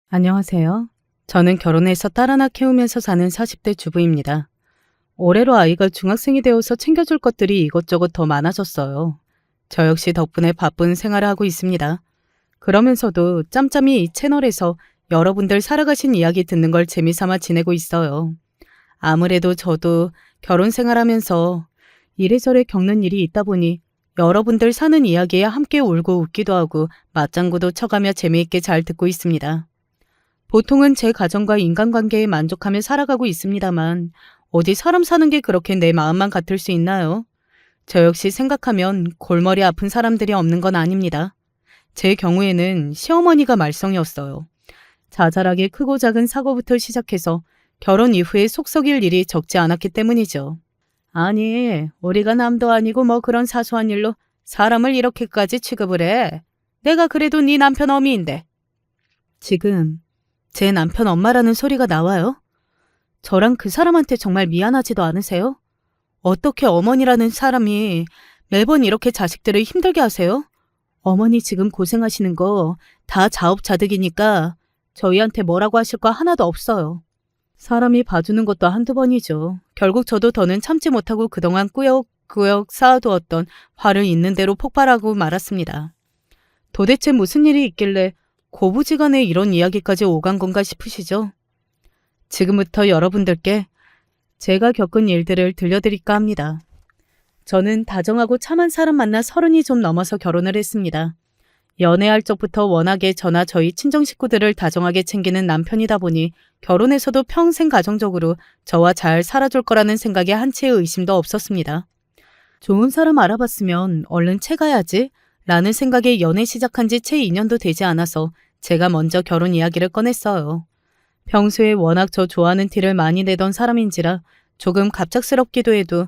안녕하세요. 저는 결혼해서 딸 하나 키우면서 사는 40대 주부입니다. 올해로 아이가 중학생이 되어서 챙겨줄 것들이 이것저것 더 많아졌어요. 저 역시 덕분에 바쁜 생활을 하고 있습니다. 그러면서도 짬짬이 이 채널에서 여러분들 살아가신 이야기 듣는 걸 재미삼아 지내고 있어요. 아무래도 저도 결혼 생활하면서 이래저래 겪는 일이 있다 보니 여러분들 사는 이야기에 함께 울고 웃기도 하고 맞장구도 쳐가며 재미있게 잘 듣고 있습니다. 보통은 제 가정과 인간관계에 만족하며 살아가고 있습니다만 어디 사람 사는 게 그렇게 내 마음만 같을 수 있나요? 저 역시 생각하면 골머리 아픈 사람들이 없는 건 아닙니다. 제 경우에는 시어머니가 말썽이었어요. 자잘하게 크고 작은 사고부터 시작해서 결혼 이후에 속 썩일 일이 적지 않았기 때문이죠. 아니, 우리가 남도 아니고 뭐 그런 사소한 일로 사람을 이렇게까지 취급을 해. 내가 그래도 네 남편 어미인데. 지금 제 남편 엄마라는 소리가 나와요? 저랑 그 사람한테 정말 미안하지도 않으세요? 어떻게 어머니라는 사람이 매번 이렇게 자식들을 힘들게 하세요? 어머니 지금 고생하시는 거 다 자업자득이니까 저희한테 뭐라고 하실 거 하나도 없어요. 사람이 봐주는 것도 한두 번이죠. 결국 저도 더는 참지 못하고 그동안 꾸역꾸역 쌓아두었던 화를 있는 대로 폭발하고 말았습니다. 도대체 무슨 일이 있길래 고부지간에 이런 이야기까지 오간 건가 싶으시죠? 지금부터 여러분들께 제가 겪은 일들을 들려드릴까 합니다. 저는 다정하고 참한 사람 만나 30이 좀 넘어서 결혼을 했습니다. 연애할 적부터 워낙에 저나 저희 친정 식구들을 다정하게 챙기는 남편이다 보니 결혼해서도 평생 가정적으로 저와 잘 살아줄 거라는 생각에 한치의 의심도 없었습니다. 좋은 사람 알아봤으면 얼른 채 가야지 라는 생각에 연애 시작한 지 채 2년도 되지 않아서 제가 먼저 결혼 이야기를 꺼냈어요. 평소에 워낙 저 좋아하는 티를 많이 내던 사람인지라 조금 갑작스럽기도 해도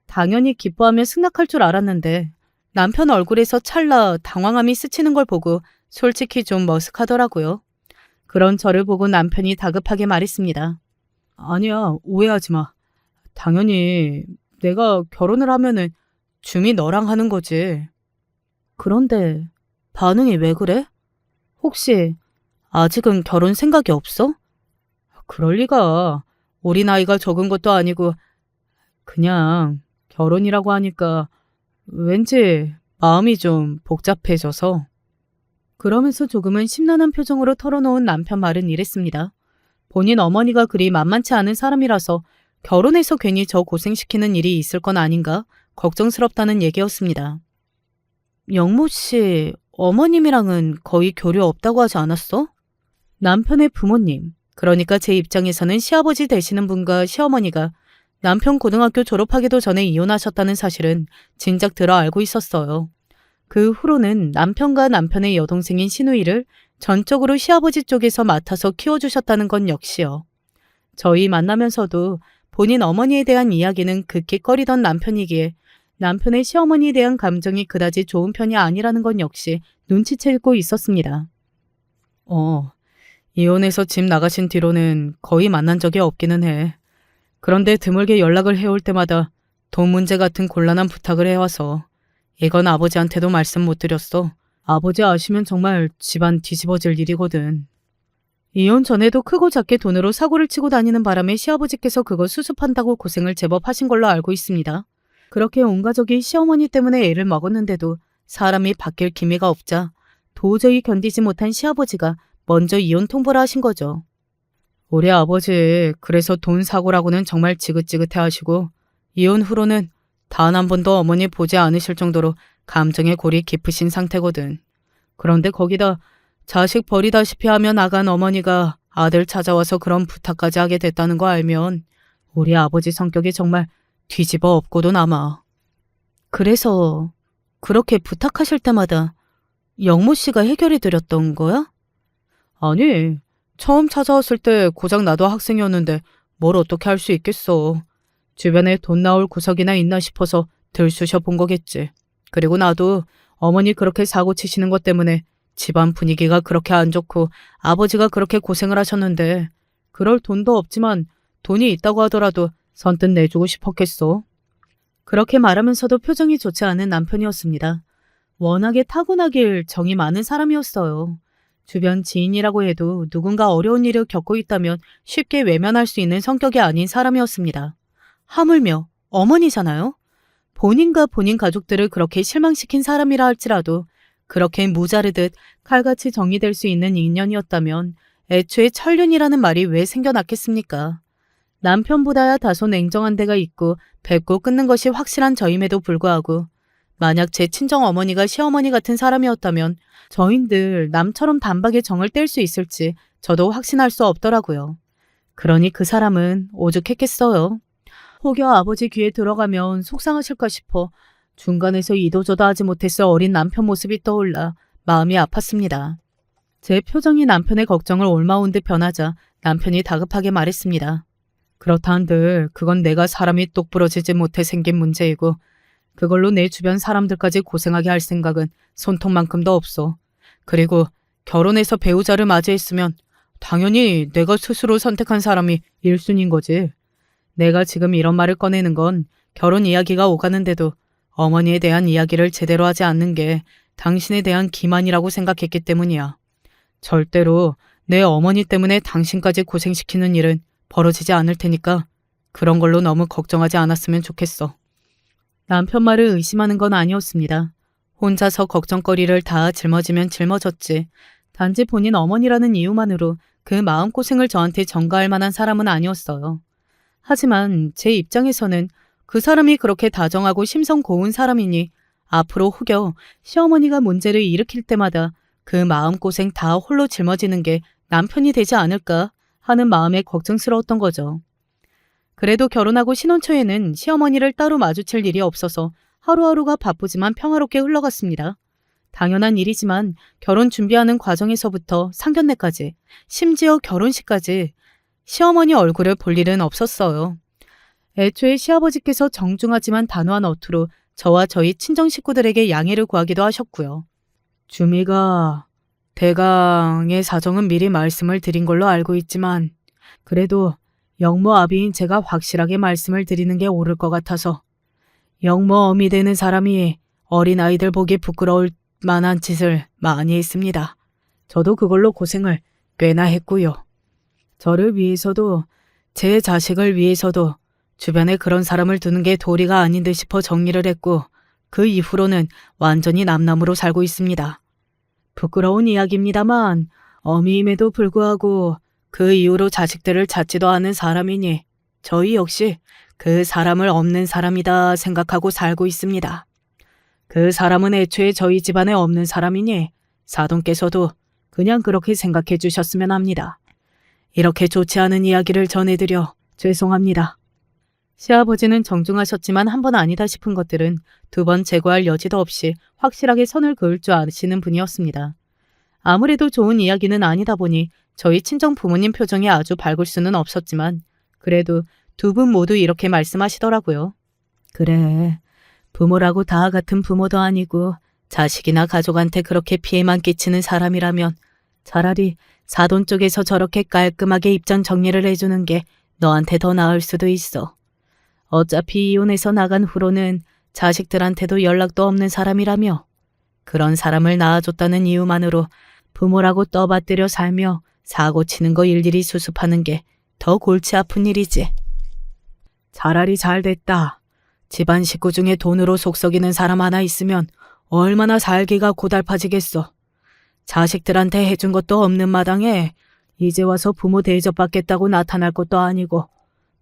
당연히 기뻐하며 승낙할 줄 알았는데 남편 얼굴에서 찰나 당황함이 스치는 걸 보고 솔직히 좀 머쓱하더라고요. 그런 저를 보고 남편이 다급하게 말했습니다. 아니야, 오해하지 마. 당연히 내가 결혼을 하면은 줌이 너랑 하는 거지. 그런데 반응이 왜 그래? 혹시 아직은 결혼 생각이 없어? 그럴 리가. 우리 나이가 적은 것도 아니고 그냥 결혼이라고 하니까 왠지 마음이 좀 복잡해져서. 그러면서 조금은 심란한 표정으로 털어놓은 남편 말은 이랬습니다. 본인 어머니가 그리 만만치 않은 사람이라서 결혼해서 괜히 저 고생시키는 일이 있을 건 아닌가 걱정스럽다는 얘기였습니다. 영모 씨, 어머님이랑은 거의 교류 없다고 하지 않았어? 남편의 부모님, 그러니까 제 입장에서는 시아버지 되시는 분과 시어머니가 남편 고등학교 졸업하기도 전에 이혼하셨다는 사실은 진작 들어 알고 있었어요. 그 후로는 남편과 남편의 여동생인 시누이를 전적으로 시아버지 쪽에서 맡아서 키워주셨다는 건 역시요. 저희 만나면서도 본인 어머니에 대한 이야기는 극히 꺼리던 남편이기에 남편의 시어머니에 대한 감정이 그다지 좋은 편이 아니라는 건 역시 눈치채고 있었습니다. 이혼해서 집 나가신 뒤로는 거의 만난 적이 없기는 해. 그런데 드물게 연락을 해올 때마다 돈 문제 같은 곤란한 부탁을 해와서 이건 아버지한테도 말씀 못 드렸어. 아버지 아시면 정말 집안 뒤집어질 일이거든. 이혼 전에도 크고 작게 돈으로 사고를 치고 다니는 바람에 시아버지께서 그거 수습한다고 고생을 제법 하신 걸로 알고 있습니다. 그렇게 온 가족이 시어머니 때문에 애를 먹었는데도 사람이 바뀔 기미가 없자 도저히 견디지 못한 시아버지가 먼저 이혼 통보를 하신 거죠. 우리 아버지 그래서 돈 사고라고는 정말 지긋지긋해 하시고 이혼 후로는 단 한 번도 어머니 보지 않으실 정도로 감정의 골이 깊으신 상태거든. 그런데 거기다 자식 버리다시피 하며 나간 어머니가 아들 찾아와서 그런 부탁까지 하게 됐다는 거 알면 우리 아버지 성격이 정말 뒤집어 엎고도 남아. 그래서 그렇게 부탁하실 때마다 영모 씨가 해결해 드렸던 거야? 아니, 처음 찾아왔을 때 고작 나도 학생이었는데 뭘 어떻게 할 수 있겠어. 주변에 돈 나올 구석이나 있나 싶어서 들쑤셔 본 거겠지. 그리고 나도 어머니 그렇게 사고 치시는 것 때문에 집안 분위기가 그렇게 안 좋고 아버지가 그렇게 고생을 하셨는데 그럴 돈도 없지만 돈이 있다고 하더라도 선뜻 내주고 싶었겠어. 그렇게 말하면서도 표정이 좋지 않은 남편이었습니다. 워낙에 타고나길 정이 많은 사람이었어요. 주변 지인이라고 해도 누군가 어려운 일을 겪고 있다면 쉽게 외면할 수 있는 성격이 아닌 사람이었습니다. 하물며 어머니잖아요? 본인과 본인 가족들을 그렇게 실망시킨 사람이라 할지라도 그렇게 무자르듯 칼같이 정리될 수 있는 인연이었다면 애초에 천륜이라는 말이 왜 생겨났겠습니까? 남편보다야 다소 냉정한 데가 있고 뱉고 끊는 것이 확실한 저임에도 불구하고 만약 제 친정 어머니가 시어머니 같은 사람이었다면 저희들 남처럼 단박에 정을 뗄 수 있을지 저도 확신할 수 없더라고요. 그러니 그 사람은 오죽했겠어요. 혹여 아버지 귀에 들어가면 속상하실까 싶어 중간에서 이도저도 하지 못했을 어린 남편 모습이 떠올라 마음이 아팠습니다. 제 표정이 남편의 걱정을 옮아온 듯 변하자 남편이 다급하게 말했습니다. 그렇다 한들 그건 내가 사람이 똑부러지지 못해 생긴 문제이고 그걸로 내 주변 사람들까지 고생하게 할 생각은 손톱만큼도 없어. 그리고 결혼해서 배우자를 맞이했으면 당연히 내가 스스로 선택한 사람이 1순위인 거지. 내가 지금 이런 말을 꺼내는 건 결혼 이야기가 오가는데도 어머니에 대한 이야기를 제대로 하지 않는 게 당신에 대한 기만이라고 생각했기 때문이야. 절대로 내 어머니 때문에 당신까지 고생시키는 일은 벌어지지 않을 테니까 그런 걸로 너무 걱정하지 않았으면 좋겠어. 남편 말을 의심하는 건 아니었습니다. 혼자서 걱정거리를 다 짊어지면 짊어졌지. 단지 본인 어머니라는 이유만으로 그 마음고생을 저한테 전가할 만한 사람은 아니었어요. 하지만 제 입장에서는 그 사람이 그렇게 다정하고 심성 고운 사람이니 앞으로 혹여 시어머니가 문제를 일으킬 때마다 그 마음고생 다 홀로 짊어지는 게 남편이 되지 않을까 하는 마음에 걱정스러웠던 거죠. 그래도 결혼하고 신혼 초에는 시어머니를 따로 마주칠 일이 없어서 하루하루가 바쁘지만 평화롭게 흘러갔습니다. 당연한 일이지만 결혼 준비하는 과정에서부터 상견례까지, 심지어 결혼식까지 시어머니 얼굴을 볼 일은 없었어요. 애초에 시아버지께서 정중하지만 단호한 어투로 저와 저희 친정 식구들에게 양해를 구하기도 하셨고요. 주미가 대강의 사정은 미리 말씀을 드린 걸로 알고 있지만 그래도 영모 아비인 제가 확실하게 말씀을 드리는 게 옳을 것 같아서 영모 어미 되는 사람이 어린아이들 보기 부끄러울 만한 짓을 많이 했습니다. 저도 그걸로 고생을 꽤나 했고요. 저를 위해서도 제 자식을 위해서도 주변에 그런 사람을 두는 게 도리가 아닌 듯 싶어 정리를 했고 그 이후로는 완전히 남남으로 살고 있습니다. 부끄러운 이야기입니다만 어미임에도 불구하고 그 이후로 자식들을 찾지도 않은 사람이니 저희 역시 그 사람을 없는 사람이다 생각하고 살고 있습니다. 그 사람은 애초에 저희 집안에 없는 사람이니 사돈께서도 그냥 그렇게 생각해 주셨으면 합니다. 이렇게 좋지 않은 이야기를 전해드려 죄송합니다. 시아버지는 정중하셨지만 한 번 아니다 싶은 것들은 두 번 제거할 여지도 없이 확실하게 선을 그을 줄 아시는 분이었습니다. 아무래도 좋은 이야기는 아니다 보니 저희 친정 부모님 표정이 아주 밝을 수는 없었지만 그래도 두 분 모두 이렇게 말씀하시더라고요. 그래, 부모라고 다 같은 부모도 아니고 자식이나 가족한테 그렇게 피해만 끼치는 사람이라면 차라리 사돈 쪽에서 저렇게 깔끔하게 입장 정리를 해주는 게 너한테 더 나을 수도 있어. 어차피 이혼해서 나간 후로는 자식들한테도 연락도 없는 사람이라며 그런 사람을 낳아줬다는 이유만으로 부모라고 떠받들여 살며 사고 치는 거 일일이 수습하는 게 더 골치 아픈 일이지. 차라리 잘 됐다. 집안 식구 중에 돈으로 속썩이는 사람 하나 있으면 얼마나 살기가 고달파지겠어. 자식들한테 해준 것도 없는 마당에 이제 와서 부모 대접받겠다고 나타날 것도 아니고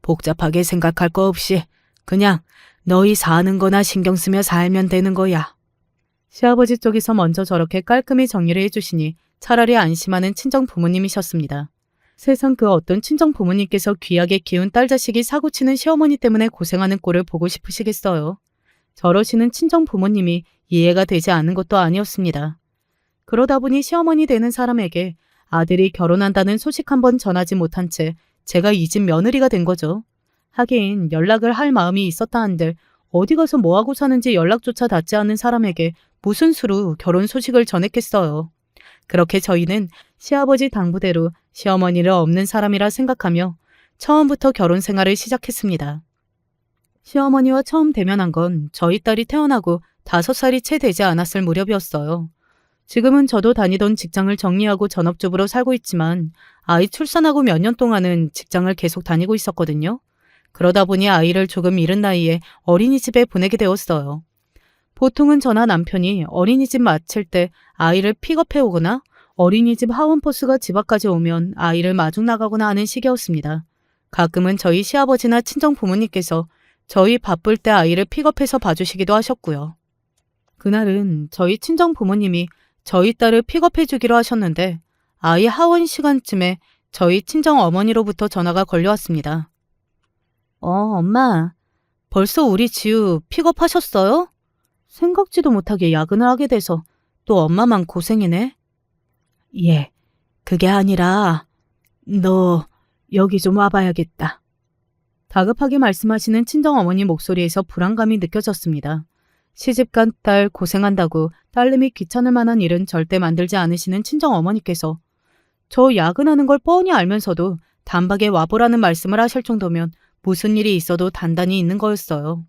복잡하게 생각할 거 없이 그냥 너희 사는 거나 신경 쓰며 살면 되는 거야. 시아버지 쪽에서 먼저 저렇게 깔끔히 정리를 해주시니 차라리 안심하는 친정 부모님이셨습니다. 세상 그 어떤 친정 부모님께서 귀하게 키운 딸 자식이 사고치는 시어머니 때문에 고생하는 꼴을 보고 싶으시겠어요. 저러시는 친정 부모님이 이해가 되지 않는 것도 아니었습니다. 그러다 보니 시어머니 되는 사람에게 아들이 결혼한다는 소식 한번 전하지 못한 채 제가 이 집 며느리가 된 거죠. 하긴 연락을 할 마음이 있었다 한들 어디 가서 뭐하고 사는지 연락조차 닿지 않는 사람에게 무슨 수로 결혼 소식을 전했겠어요. 그렇게 저희는 시아버지 당부대로 시어머니를 없는 사람이라 생각하며 처음부터 결혼 생활을 시작했습니다. 시어머니와 처음 대면한 건 저희 딸이 태어나고 5살이 채 되지 않았을 무렵이었어요. 지금은 저도 다니던 직장을 정리하고 전업주부로 살고 있지만 아이 출산하고 몇 년 동안은 직장을 계속 다니고 있었거든요. 그러다 보니 아이를 조금 이른 나이에 어린이집에 보내게 되었어요. 보통은 저나 남편이 어린이집 마칠 때 아이를 픽업해 오거나 어린이집 하원버스가 집 앞까지 오면 아이를 마중 나가거나 하는 시기였습니다. 가끔은 저희 시아버지나 친정 부모님께서 저희 바쁠 때 아이를 픽업해서 봐주시기도 하셨고요. 그날은 저희 친정 부모님이 저희 딸을 픽업해 주기로 하셨는데 아이 하원 시간쯤에 저희 친정 어머니로부터 전화가 걸려왔습니다. 엄마, 벌써 우리 지우 픽업하셨어요? 생각지도 못하게 야근을 하게 돼서 또 엄마만 고생이네. 예, 그게 아니라 너 여기 좀 와봐야겠다. 다급하게 말씀하시는 친정어머니 목소리에서 불안감이 느껴졌습니다. 시집간 딸 고생한다고 딸내미 귀찮을 만한 일은 절대 만들지 않으시는 친정어머니께서 저 야근하는 걸 뻔히 알면서도 단박에 와보라는 말씀을 하실 정도면 무슨 일이 있어도 단단히 있는 거였어요.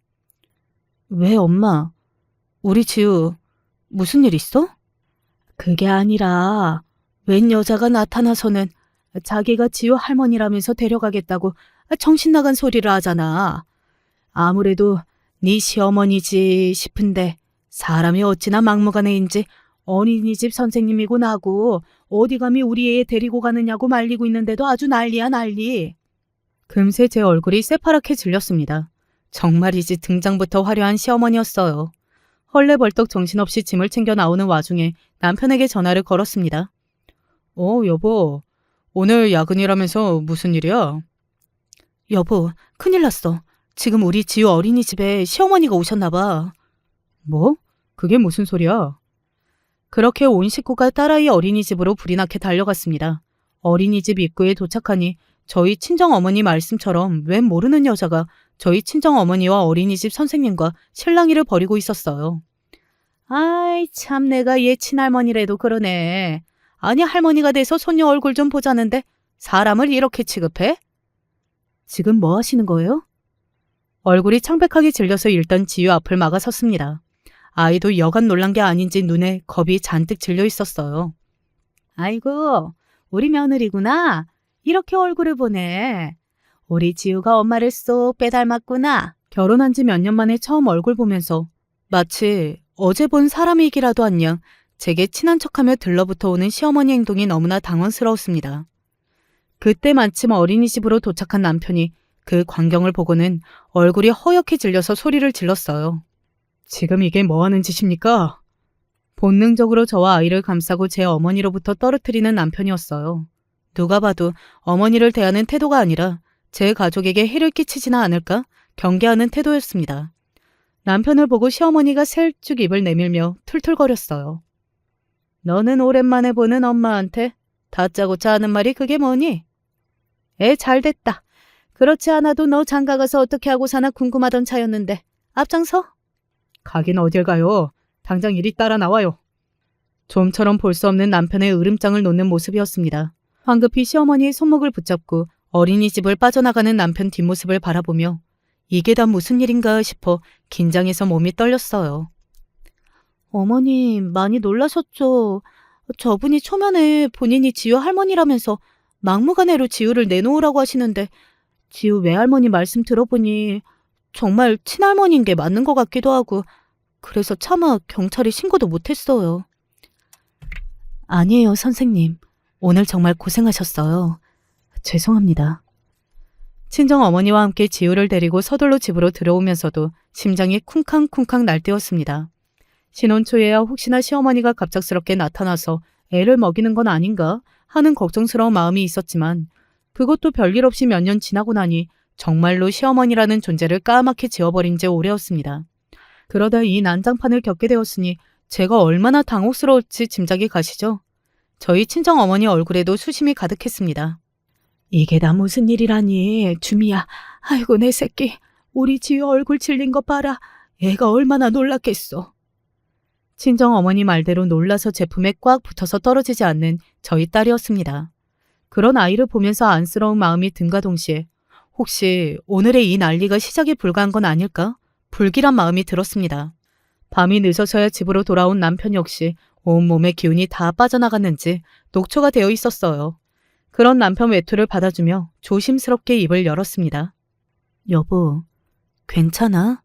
왜 엄마? 우리 지우 무슨 일 있어? 그게 아니라 웬 여자가 나타나서는 자기가 지우 할머니라면서 데려가겠다고 정신 나간 소리를 하잖아. 아무래도 네 시어머니지 싶은데 사람이 어찌나 막무가내인지 어린이집 선생님이고 나고 어디 감히 우리 애 데리고 가느냐고 말리고 있는데도 아주 난리야 난리. 금세 제 얼굴이 새파랗게 질렸습니다. 정말이지 등장부터 화려한 시어머니였어요. 헐레벌떡 정신없이 짐을 챙겨 나오는 와중에 남편에게 전화를 걸었습니다. 여보, 오늘 야근이라면서 무슨 일이야? 여보, 큰일 났어. 지금 우리 지우 어린이집에 시어머니가 오셨나 봐. 뭐? 그게 무슨 소리야? 그렇게 온 식구가 딸아이 어린이집으로 불이 나게 달려갔습니다. 어린이집 입구에 도착하니 저희 친정어머니 말씀처럼 웬 모르는 여자가 저희 친정어머니와 어린이집 선생님과 실랑이를 벌이고 있었어요. 아이 참 내가 얘 친할머니래도 그러네. 아니 할머니가 돼서 손녀 얼굴 좀 보자는데 사람을 이렇게 취급해? 지금 뭐 하시는 거예요? 얼굴이 창백하게 질려서 일단 지유 앞을 막아섰습니다. 아이도 여간 놀란 게 아닌지 눈에 겁이 잔뜩 질려 있었어요. 아이고, 우리 며느리구나. 이렇게 얼굴을 보네. 우리 지우가 엄마를 쏙 빼닮았구나. 결혼한 지 몇 년 만에 처음 얼굴 보면서 마치 어제 본 사람이기라도 한양 제게 친한 척하며 들러붙어 오는 시어머니 행동이 너무나 당황스러웠습니다. 그때 마침 어린이집으로 도착한 남편이 그 광경을 보고는 얼굴이 허옇게 질려서 소리를 질렀어요. 지금 이게 뭐 하는 짓입니까? 본능적으로 저와 아이를 감싸고 제 어머니로부터 떨어뜨리는 남편이었어요. 누가 봐도 어머니를 대하는 태도가 아니라 제 가족에게 해를 끼치지나 않을까 경계하는 태도였습니다. 남편을 보고 시어머니가 슬쩍 입을 내밀며 툴툴거렸어요. 너는 오랜만에 보는 엄마한테 다짜고짜 하는 말이 그게 뭐니? 애 잘됐다. 그렇지 않아도 너 장가가서 어떻게 하고 사나 궁금하던 차였는데 앞장서? 가긴 어딜 가요. 당장 이리 따라 나와요. 좀처럼 볼 수 없는 남편의 으름장을 놓는 모습이었습니다. 황급히 시어머니의 손목을 붙잡고 어린이집을 빠져나가는 남편 뒷모습을 바라보며 이게 다 무슨 일인가 싶어 긴장해서 몸이 떨렸어요. 어머니 많이 놀라셨죠? 저분이 초면에 본인이 지우 할머니라면서 막무가내로 지우를 내놓으라고 하시는데 지우 외할머니 말씀 들어보니 정말 친할머니인 게 맞는 것 같기도 하고 그래서 차마 경찰에 신고도 못했어요. 아니에요, 선생님. 오늘 정말 고생하셨어요. 죄송합니다. 친정어머니와 함께 지우를 데리고 서둘러 집으로 들어오면서도 심장이 쿵쾅쿵쾅 날뛰었습니다. 신혼 초에야 혹시나 시어머니가 갑작스럽게 나타나서 애를 먹이는 건 아닌가 하는 걱정스러운 마음이 있었지만 그것도 별일 없이 몇 년 지나고 나니 정말로 시어머니라는 존재를 까맣게 지워버린 지 오래였습니다. 그러다 이 난장판을 겪게 되었으니 제가 얼마나 당혹스러울지 짐작이 가시죠? 저희 친정어머니 얼굴에도 수심이 가득했습니다. 이게 다 무슨 일이라니, 주미야. 아이고 내 새끼, 우리 지우 얼굴 질린 거 봐라. 애가 얼마나 놀랐겠어. 친정어머니 말대로 놀라서 제품에 꽉 붙어서 떨어지지 않는 저희 딸이었습니다. 그런 아이를 보면서 안쓰러운 마음이 든과 동시에 혹시 오늘의 이 난리가 시작에 불과한 건 아닐까? 불길한 마음이 들었습니다. 밤이 늦어서야 집으로 돌아온 남편 역시 온몸의 기운이 다 빠져나갔는지 녹초가 되어 있었어요. 그런 남편 외투를 받아주며 조심스럽게 입을 열었습니다. 여보, 괜찮아?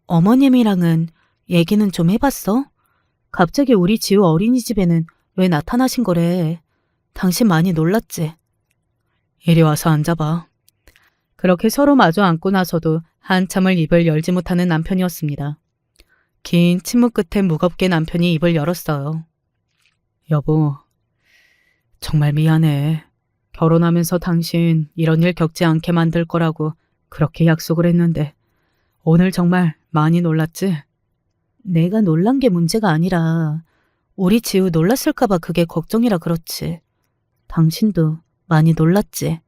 어머님이랑은 얘기는 좀 해봤어? 갑자기 우리 지우 어린이집에는 왜 나타나신 거래? 당신 많이 놀랐지? 이리 와서 앉아봐. 그렇게 서로 마주 앉고 나서도 한참을 입을 열지 못하는 남편이었습니다. 긴 침묵 끝에 무겁게 남편이 입을 열었어요. 여보, 정말 미안해. 결혼하면서 당신 이런 일 겪지 않게 만들 거라고 그렇게 약속을 했는데 오늘 정말 많이 놀랐지? 내가 놀란 게 문제가 아니라 우리 지우 놀랐을까 봐 그게 걱정이라 그렇지. 당신도 많이 놀랐지?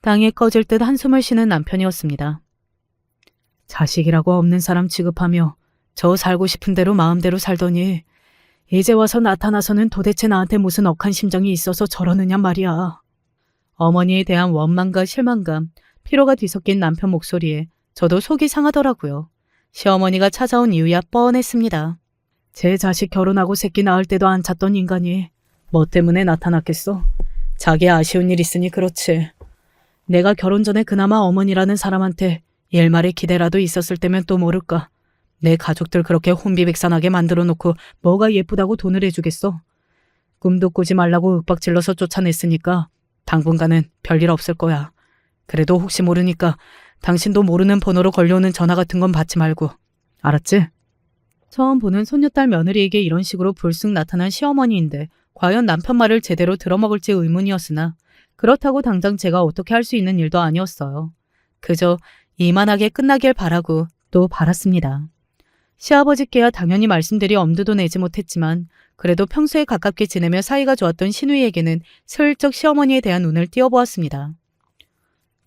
땅이 꺼질 듯 한숨을 쉬는 남편이었습니다. 자식이라고 없는 사람 취급하며 저 살고 싶은 대로 마음대로 살더니 이제 와서 나타나서는 도대체 나한테 무슨 억한 심정이 있어서 저러느냐 말이야. 어머니에 대한 원망과 실망감, 피로가 뒤섞인 남편 목소리에 저도 속이 상하더라고요. 시어머니가 찾아온 이유야 뻔했습니다. 제 자식 결혼하고 새끼 낳을 때도 안 찾던 인간이 뭐 때문에 나타났겠어? 자기 아쉬운 일 있으니 그렇지. 내가 결혼 전에 그나마 어머니라는 사람한테 일말의 기대라도 있었을 때면 또 모를까. 내 가족들 그렇게 혼비백산하게 만들어 놓고 뭐가 예쁘다고 돈을 해주겠어. 꿈도 꾸지 말라고 윽박질러서 쫓아냈으니까 당분간은 별일 없을 거야. 그래도 혹시 모르니까 당신도 모르는 번호로 걸려오는 전화 같은 건 받지 말고. 알았지? 처음 보는 손녀딸 며느리에게 이런 식으로 불쑥 나타난 시어머니인데 과연 남편 말을 제대로 들어먹을지 의문이었으나 그렇다고 당장 제가 어떻게 할 수 있는 일도 아니었어요. 그저 이만하게 끝나길 바라고 또 바랐습니다. 시아버지께야 당연히 말씀드리 엄두도 내지 못했지만 그래도 평소에 가깝게 지내며 사이가 좋았던 신우이에게는 슬쩍 시어머니에 대한 눈을 띄워보았습니다.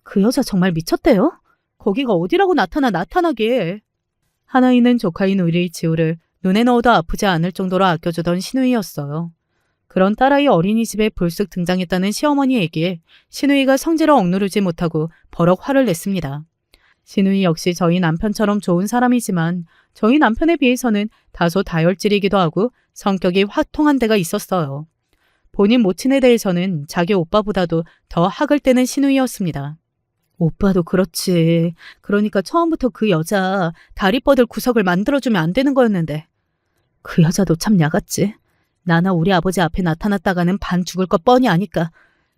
그 여자 정말 미쳤대요? 거기가 어디라고 나타나길. 하나이는 조카인 우리 지우를 눈에 넣어도 아프지 않을 정도로 아껴주던 신우이였어요. 그런 딸아이 어린이집에 불쑥 등장했다는 시어머니에게 신우이가 성질을 억누르지 못하고 버럭 화를 냈습니다. 신우이 역시 저희 남편처럼 좋은 사람이지만 저희 남편에 비해서는 다소 다혈질이기도 하고 성격이 화통한 데가 있었어요. 본인 모친에 대해서는 자기 오빠보다도 더 학을 떼는 신우이였습니다. 오빠도 그렇지. 그러니까 처음부터 그 여자 다리 뻗을 구석을 만들어주면 안 되는 거였는데. 그 여자도 참 야같지. 나나 우리 아버지 앞에 나타났다가는 반 죽을 것 뻔히 아니까.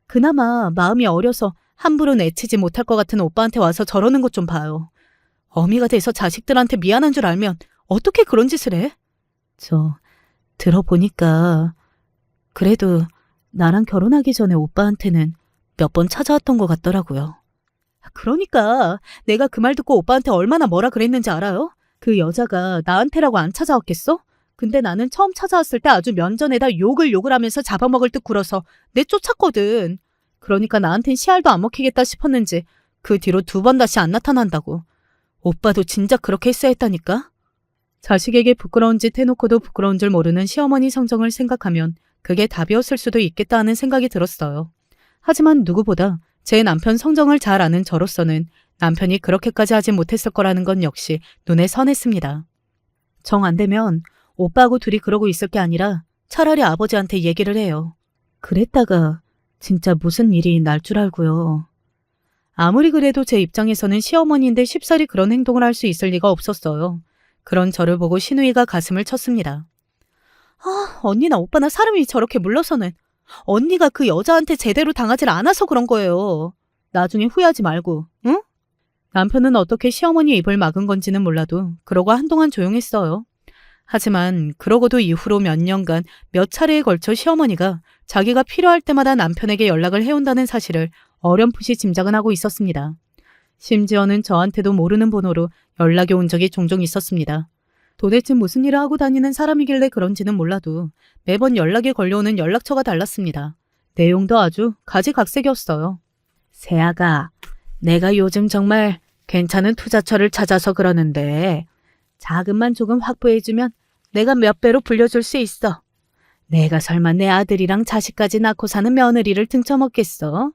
그나마 마음이 어려서 함부로 내치지 못할 것 같은 오빠한테 와서 저러는 것 좀 봐요. 어미가 돼서 자식들한테 미안한 줄 알면 어떻게 그런 짓을 해? 들어보니까 그래도 나랑 결혼하기 전에 오빠한테는 몇 번 찾아왔던 것 같더라고요. 그러니까 내가 그 말 듣고 오빠한테 얼마나 뭐라 그랬는지 알아요? 그 여자가 나한테라고 안 찾아왔겠어? 근데 나는 처음 찾아왔을 때 아주 면전에다 욕을 하면서 잡아먹을 듯 굴어서 내쫓았거든. 그러니까 나한텐 씨알도 안 먹히겠다 싶었는지 그 뒤로 2번 다시 안 나타난다고. 오빠도 진작 그렇게 했어야 했다니까. 자식에게 부끄러운 짓 해놓고도 부끄러운 줄 모르는 시어머니 성정을 생각하면 그게 답이었을 수도 있겠다 하는 생각이 들었어요. 하지만 누구보다 제 남편 성정을 잘 아는 저로서는 남편이 그렇게까지 하지 못했을 거라는 건 역시 눈에 선했습니다. 정 안 되면 오빠하고 둘이 그러고 있을 게 아니라 차라리 아버지한테 얘기를 해요. 그랬다가 진짜 무슨 일이 날 줄 알고요. 아무리 그래도 제 입장에서는 시어머니인데 쉽사리 그런 행동을 할 수 있을 리가 없었어요. 그런 저를 보고 신우이가 가슴을 쳤습니다. 언니나 오빠나 사람이 저렇게 물러서는 언니가 그 여자한테 제대로 당하질 않아서 그런 거예요. 나중에 후회하지 말고, 응? 남편은 어떻게 시어머니의 입을 막은 건지는 몰라도 그러고 한동안 조용했어요. 하지만 그러고도 이후로 몇 년간 몇 차례에 걸쳐 시어머니가 자기가 필요할 때마다 남편에게 연락을 해온다는 사실을 어렴풋이 짐작은 하고 있었습니다. 심지어는 저한테도 모르는 번호로 연락이 온 적이 종종 있었습니다. 도대체 무슨 일을 하고 다니는 사람이길래 그런지는 몰라도 매번 연락이 걸려오는 연락처가 달랐습니다. 내용도 아주 가지각색이었어요. 세아가, 내가 요즘 정말 괜찮은 투자처를 찾아서 그러는데 자금만 조금 확보해주면 내가 몇 배로 불려줄 수 있어. 내가 설마 내 아들이랑 자식까지 낳고 사는 며느리를 등쳐먹겠어?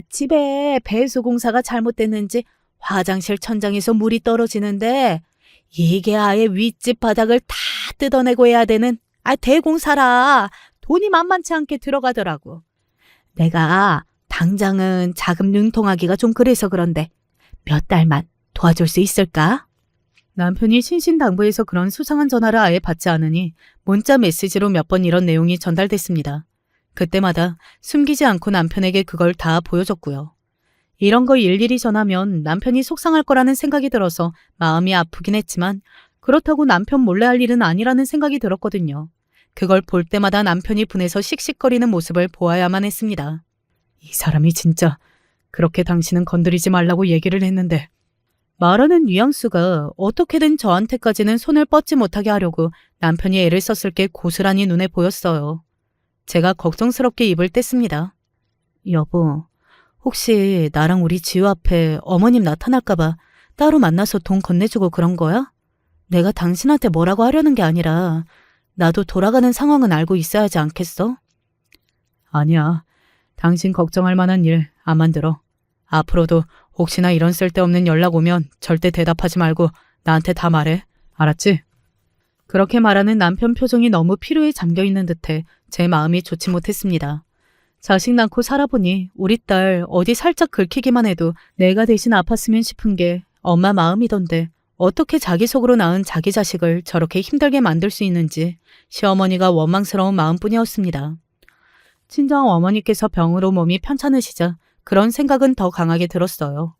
집에 배수 공사가 잘못됐는지 화장실 천장에서 물이 떨어지는데 이게 아예 윗집 바닥을 다 뜯어내고 해야 되는 대공사라 돈이 만만치 않게 들어가더라고. 내가 당장은 자금 융통하기가 좀 그래서 그런데 몇 달만 도와줄 수 있을까? 남편이 신신당부해서 그런 수상한 전화를 아예 받지 않으니 문자 메시지로 몇 번 이런 내용이 전달됐습니다. 그때마다 숨기지 않고 남편에게 그걸 다 보여줬고요. 이런 거 일일이 전하면 남편이 속상할 거라는 생각이 들어서 마음이 아프긴 했지만 그렇다고 남편 몰래 할 일은 아니라는 생각이 들었거든요. 그걸 볼 때마다 남편이 분해서 씩씩거리는 모습을 보아야만 했습니다. 이 사람이 진짜 그렇게 당신은 건드리지 말라고 얘기를 했는데 말하는 뉘앙스가 어떻게든 저한테까지는 손을 뻗지 못하게 하려고 남편이 애를 썼을 게 고스란히 눈에 보였어요. 제가 걱정스럽게 입을 뗐습니다. 여보, 혹시 나랑 우리 지우 앞에 어머님 나타날까봐 따로 만나서 돈 건네주고 그런 거야? 내가 당신한테 뭐라고 하려는 게 아니라 나도 돌아가는 상황은 알고 있어야지 않겠어? 아니야. 당신 걱정할 만한 일 안 만들어. 앞으로도 혹시나 이런 쓸데없는 연락 오면 절대 대답하지 말고 나한테 다 말해. 알았지? 그렇게 말하는 남편 표정이 너무 피로에 잠겨있는 듯해 제 마음이 좋지 못했습니다. 자식 낳고 살아보니 우리 딸 어디 살짝 긁히기만 해도 내가 대신 아팠으면 싶은 게 엄마 마음이던데 어떻게 자기 속으로 낳은 자기 자식을 저렇게 힘들게 만들 수 있는지 시어머니가 원망스러운 마음뿐이었습니다. 친정 어머니께서 병으로 몸이 편찮으시자 그런 생각은 더 강하게 들었어요.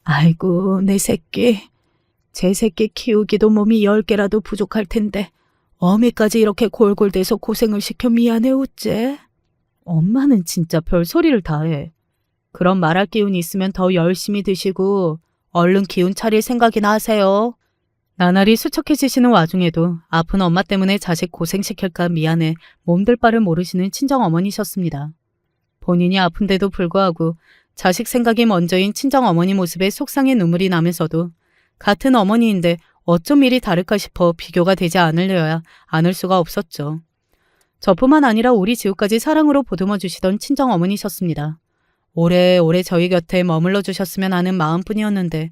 아이고 내 새끼. 제 새끼 키우기도 몸이 10개라도 부족할 텐데 어미까지 이렇게 골골대서 고생을 시켜 미안해 어째. 엄마는 진짜 별소리를 다 해. 그런 말할 기운이 있으면 더 열심히 드시고 얼른 기운 차릴 생각이나 하세요. 나날이 수척해지시는 와중에도 아픈 엄마 때문에 자식 고생시킬까 미안해 몸둘 바를 모르시는 친정어머니셨습니다. 본인이 아픈데도 불구하고 자식 생각이 먼저인 친정어머니 모습에 속상해 눈물이 나면서도 같은 어머니인데 어쩜 일이 다를까 싶어 비교가 되지 않으려야 않을 수가 없었죠. 저뿐만 아니라 우리 지우까지 사랑으로 보듬어 주시던 친정어머니셨습니다. 오래오래 저희 곁에 머물러 주셨으면 하는 마음뿐이었는데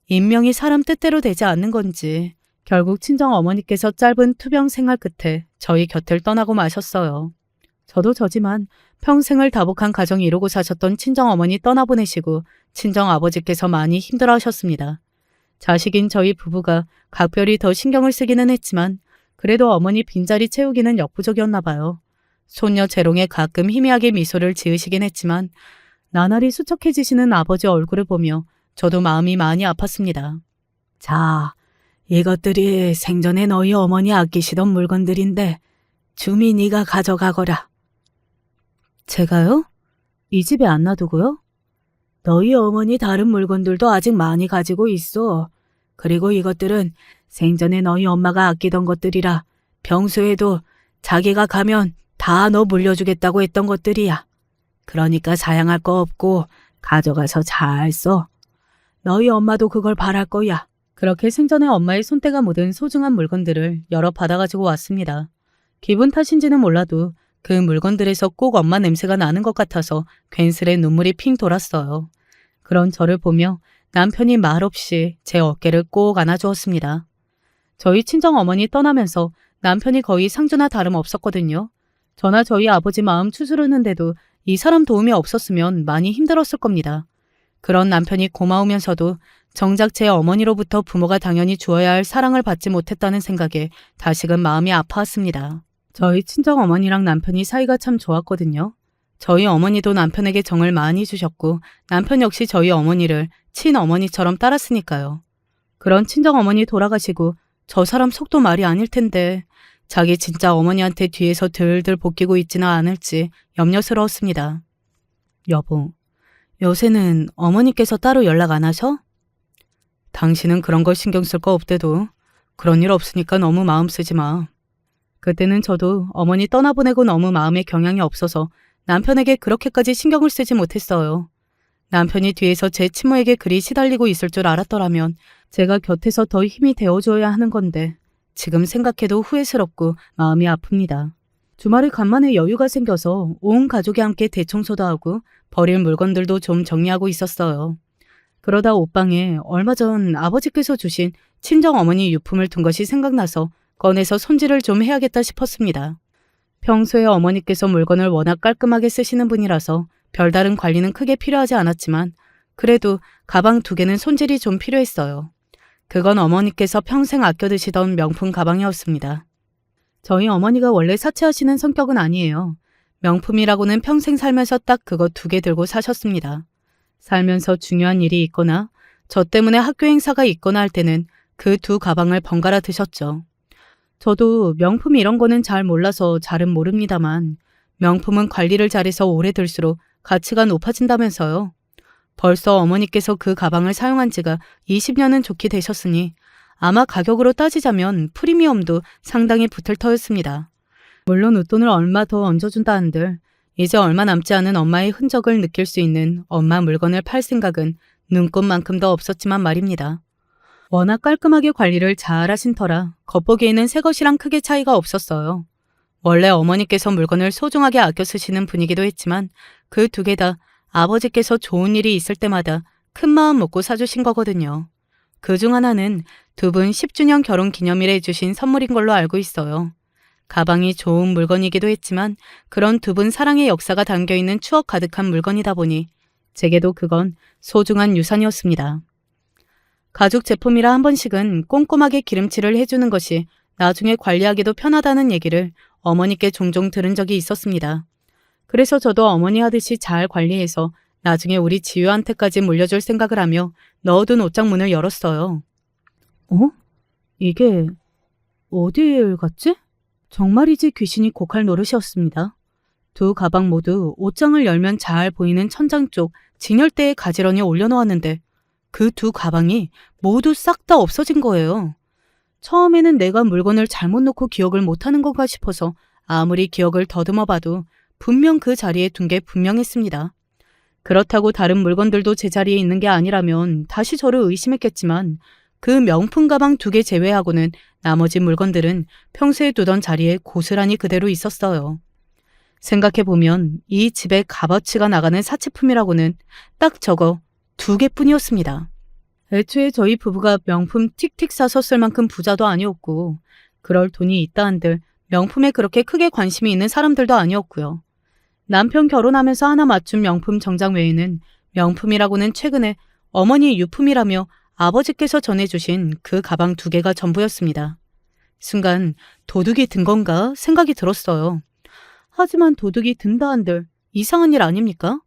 인명이 사람 뜻대로 되지 않는 건지 결국 친정어머니께서 짧은 투병 생활 끝에 저희 곁을 떠나고 마셨어요. 저도 저지만 평생을 다복한 가정 이루고 사셨던 친정어머니 떠나보내시고 친정아버지께서 많이 힘들어하셨습니다. 자식인 저희 부부가 각별히 더 신경을 쓰기는 했지만 그래도 어머니 빈자리 채우기는 역부족이었나 봐요. 손녀 재롱에 가끔 희미하게 미소를 지으시긴 했지만 나날이 수척해지시는 아버지 얼굴을 보며 저도 마음이 많이 아팠습니다. 자, 이것들이 생전에 너희 어머니 아끼시던 물건들인데 주미 네가 가져가거라. 제가요? 이 집에 안 놔두고요? 너희 어머니 다른 물건들도 아직 많이 가지고 있어. 그리고 이것들은 생전에 너희 엄마가 아끼던 것들이라 평소에도 자기가 가면 다 너 물려주겠다고 했던 것들이야. 그러니까 사양할 거 없고 가져가서 잘 써. 너희 엄마도 그걸 바랄 거야. 그렇게 생전에 엄마의 손때가 묻은 소중한 물건들을 여러 받아가지고 왔습니다. 기분 탓인지는 몰라도 그 물건들에서 꼭 엄마 냄새가 나는 것 같아서 괜스레 눈물이 핑 돌았어요. 그런 저를 보며 남편이 말없이 제 어깨를 꼭 안아주었습니다. 저희 친정어머니 떠나면서 남편이 거의 상주나 다름없었거든요. 저나 저희 아버지 마음 추스르는데도 이 사람 도움이 없었으면 많이 힘들었을 겁니다. 그런 남편이 고마우면서도 정작 제 어머니로부터 부모가 당연히 주어야 할 사랑을 받지 못했다는 생각에 다시금 마음이 아파왔습니다. 저희 친정어머니랑 남편이 사이가 참 좋았거든요. 저희 어머니도 남편에게 정을 많이 주셨고 남편 역시 저희 어머니를 친어머니처럼 따랐으니까요. 그런 친정어머니 돌아가시고 저 사람 속도 말이 아닐 텐데 자기 진짜 어머니한테 뒤에서 들들 볶이고 있지는 않을지 염려스러웠습니다. 여보, 요새는 어머니께서 따로 연락 안 하셔? 당신은 그런 걸 신경 쓸 거 없대도 그런 일 없으니까 너무 마음 쓰지 마. 그때는 저도 어머니 떠나보내고 너무 마음에 경향이 없어서 남편에게 그렇게까지 신경을 쓰지 못했어요. 남편이 뒤에서 제 친모에게 그리 시달리고 있을 줄 알았더라면 제가 곁에서 더 힘이 되어줘야 하는 건데 지금 생각해도 후회스럽고 마음이 아픕니다. 주말에 간만에 여유가 생겨서 온 가족이 함께 대청소도 하고 버릴 물건들도 좀 정리하고 있었어요. 그러다 옷방에 얼마 전 아버지께서 주신 친정어머니 유품을 둔 것이 생각나서 꺼내서 손질을 좀 해야겠다 싶었습니다. 평소에 어머니께서 물건을 워낙 깔끔하게 쓰시는 분이라서 별다른 관리는 크게 필요하지 않았지만 그래도 가방 2개는 손질이 좀 필요했어요. 그건 어머니께서 평생 아껴 드시던 명품 가방이었습니다. 저희 어머니가 원래 사치하시는 성격은 아니에요. 명품이라고는 평생 살면서 딱 그거 2개 들고 사셨습니다. 살면서 중요한 일이 있거나 저 때문에 학교 행사가 있거나 할 때는 그 2 가방을 번갈아 드셨죠. 저도 명품 이런 거는 잘 몰라서 잘은 모릅니다만 명품은 관리를 잘해서 오래 들수록 가치가 높아진다면서요. 벌써 어머니께서 그 가방을 사용한 지가 20년은 좋게 되셨으니 아마 가격으로 따지자면 프리미엄도 상당히 붙을 터였습니다. 물론 웃돈을 얼마 더 얹어준다 한들 이제 얼마 남지 않은 엄마의 흔적을 느낄 수 있는 엄마 물건을 팔 생각은 눈꼽만큼도 없었지만 말입니다. 워낙 깔끔하게 관리를 잘 하신 터라 겉보기에는 새 것이랑 크게 차이가 없었어요. 원래 어머니께서 물건을 소중하게 아껴 쓰시는 분이기도 했지만 그 2개 다 아버지께서 좋은 일이 있을 때마다 큰 마음 먹고 사주신 거거든요. 그중 하나는 2분 10주년 결혼 기념일에 해주신 선물인 걸로 알고 있어요. 가방이 좋은 물건이기도 했지만 그런 2분 사랑의 역사가 담겨있는 추억 가득한 물건이다 보니 제게도 그건 소중한 유산이었습니다. 가죽 제품이라 한 번씩은 꼼꼼하게 기름칠을 해주는 것이 나중에 관리하기도 편하다는 얘기를 어머니께 종종 들은 적이 있었습니다. 그래서 저도 어머니 하듯이 잘 관리해서 나중에 우리 지유한테까지 물려줄 생각을 하며 넣어둔 옷장 문을 열었어요. 이게 어디에 갔지? 정말이지 귀신이 곡할 노릇이었습니다. 2 가방 모두 옷장을 열면 잘 보이는 천장 쪽 진열대에 가지런히 올려놓았는데 그 2 가방이 모두 싹 다 없어진 거예요. 처음에는 내가 물건을 잘못 놓고 기억을 못하는 건가 싶어서 아무리 기억을 더듬어 봐도 분명 그 자리에 둔 게 분명했습니다. 그렇다고 다른 물건들도 제자리에 있는 게 아니라면 다시 저를 의심했겠지만 그 명품 가방 2개 제외하고는 나머지 물건들은 평소에 두던 자리에 고스란히 그대로 있었어요. 생각해보면 이 집에 값어치가 나가는 사치품이라고는 딱 저거 2개뿐이었습니다. 애초에 저희 부부가 명품 틱틱 사서 쓸 만큼 부자도 아니었고 그럴 돈이 있다 한들 명품에 그렇게 크게 관심이 있는 사람들도 아니었고요. 남편 결혼하면서 하나 맞춘 명품 정장 외에는 명품이라고는 최근에 어머니 유품이라며 아버지께서 전해주신 그 가방 2개가 전부였습니다. 순간 도둑이 든 건가 생각이 들었어요. 하지만 도둑이 든다 한들 이상한 일 아닙니까?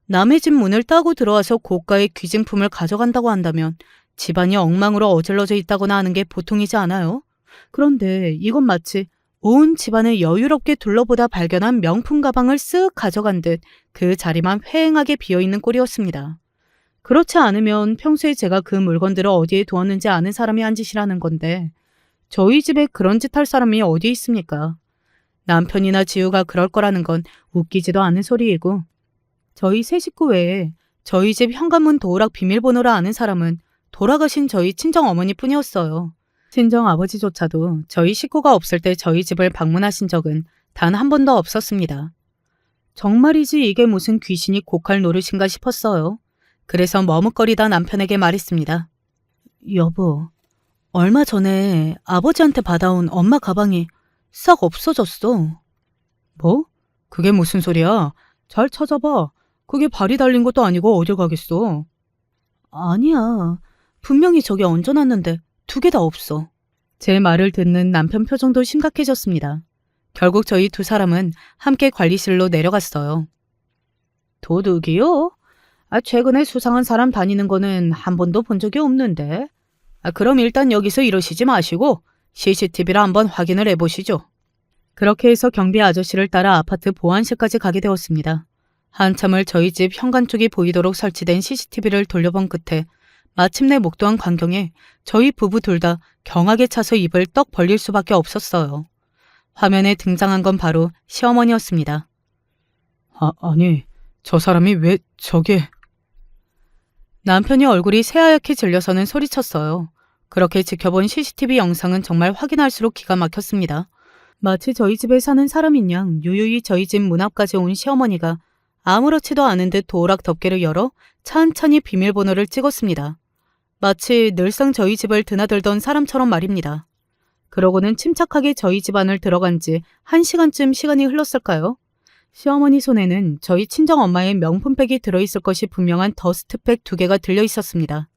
남의 집 문을 따고 들어와서 고가의 귀중품을 가져간다고 한다면 집안이 엉망으로 어질러져 있다거나 하는 게 보통이지 않아요? 그런데 이건 마치 온 집안을 여유롭게 둘러보다 발견한 명품 가방을 쓱 가져간 듯 그 자리만 휑하게 비어있는 꼴이었습니다. 그렇지 않으면 평소에 제가 그 물건들을 어디에 두었는지 아는 사람이 한 짓이라는 건데 저희 집에 그런 짓 할 사람이 어디 있습니까? 남편이나 지우가 그럴 거라는 건 웃기지도 않은 소리이고 저희 3 식구 외에 저희 집 현관문 도어락 비밀번호를 아는 사람은 돌아가신 저희 친정어머니뿐이었어요. 친정아버지조차도 저희 식구가 없을 때 저희 집을 방문하신 적은 단 한 번도 없었습니다. 정말이지 이게 무슨 귀신이 곡할 노릇인가 싶었어요. 그래서 머뭇거리다 남편에게 말했습니다. 여보, 얼마 전에 아버지한테 받아온 엄마 가방이 싹 없어졌어. 뭐? 그게 무슨 소리야? 잘 찾아봐. 그게 발이 달린 것도 아니고 어딜 가겠어. 아니야. 분명히 저기 얹어놨는데 2개 다 없어. 제 말을 듣는 남편 표정도 심각해졌습니다. 결국 저희 2 사람은 함께 관리실로 내려갔어요. 도둑이요? 최근에 수상한 사람 다니는 거는 한 번도 본 적이 없는데. 그럼 일단 여기서 이러시지 마시고 CCTV를 한번 확인을 해보시죠. 그렇게 해서 경비 아저씨를 따라 아파트 보안실까지 가게 되었습니다. 한참을 저희 집 현관 쪽이 보이도록 설치된 CCTV를 돌려본 끝에 마침내 목도한 광경에 저희 부부 둘 다 경악에 차서 입을 떡 벌릴 수밖에 없었어요. 화면에 등장한 건 바로 시어머니였습니다. 아니, 저 사람이 왜 저게... 남편이 얼굴이 새하얗게 질려서는 소리쳤어요. 그렇게 지켜본 CCTV 영상은 정말 확인할수록 기가 막혔습니다. 마치 저희 집에 사는 사람인 양 유유히 저희 집 문 앞까지 온 시어머니가 아무렇지도 않은 듯 도어락 덮개를 열어 찬찬히 비밀번호를 찍었습니다. 마치 늘상 저희 집을 드나들던 사람처럼 말입니다. 그러고는 침착하게 저희 집 안을 들어간 지 1시간쯤 시간이 흘렀을까요? 시어머니 손에는 저희 친정엄마의 명품백이 들어있을 것이 분명한 더스트백 2개가 들려 있었습니다.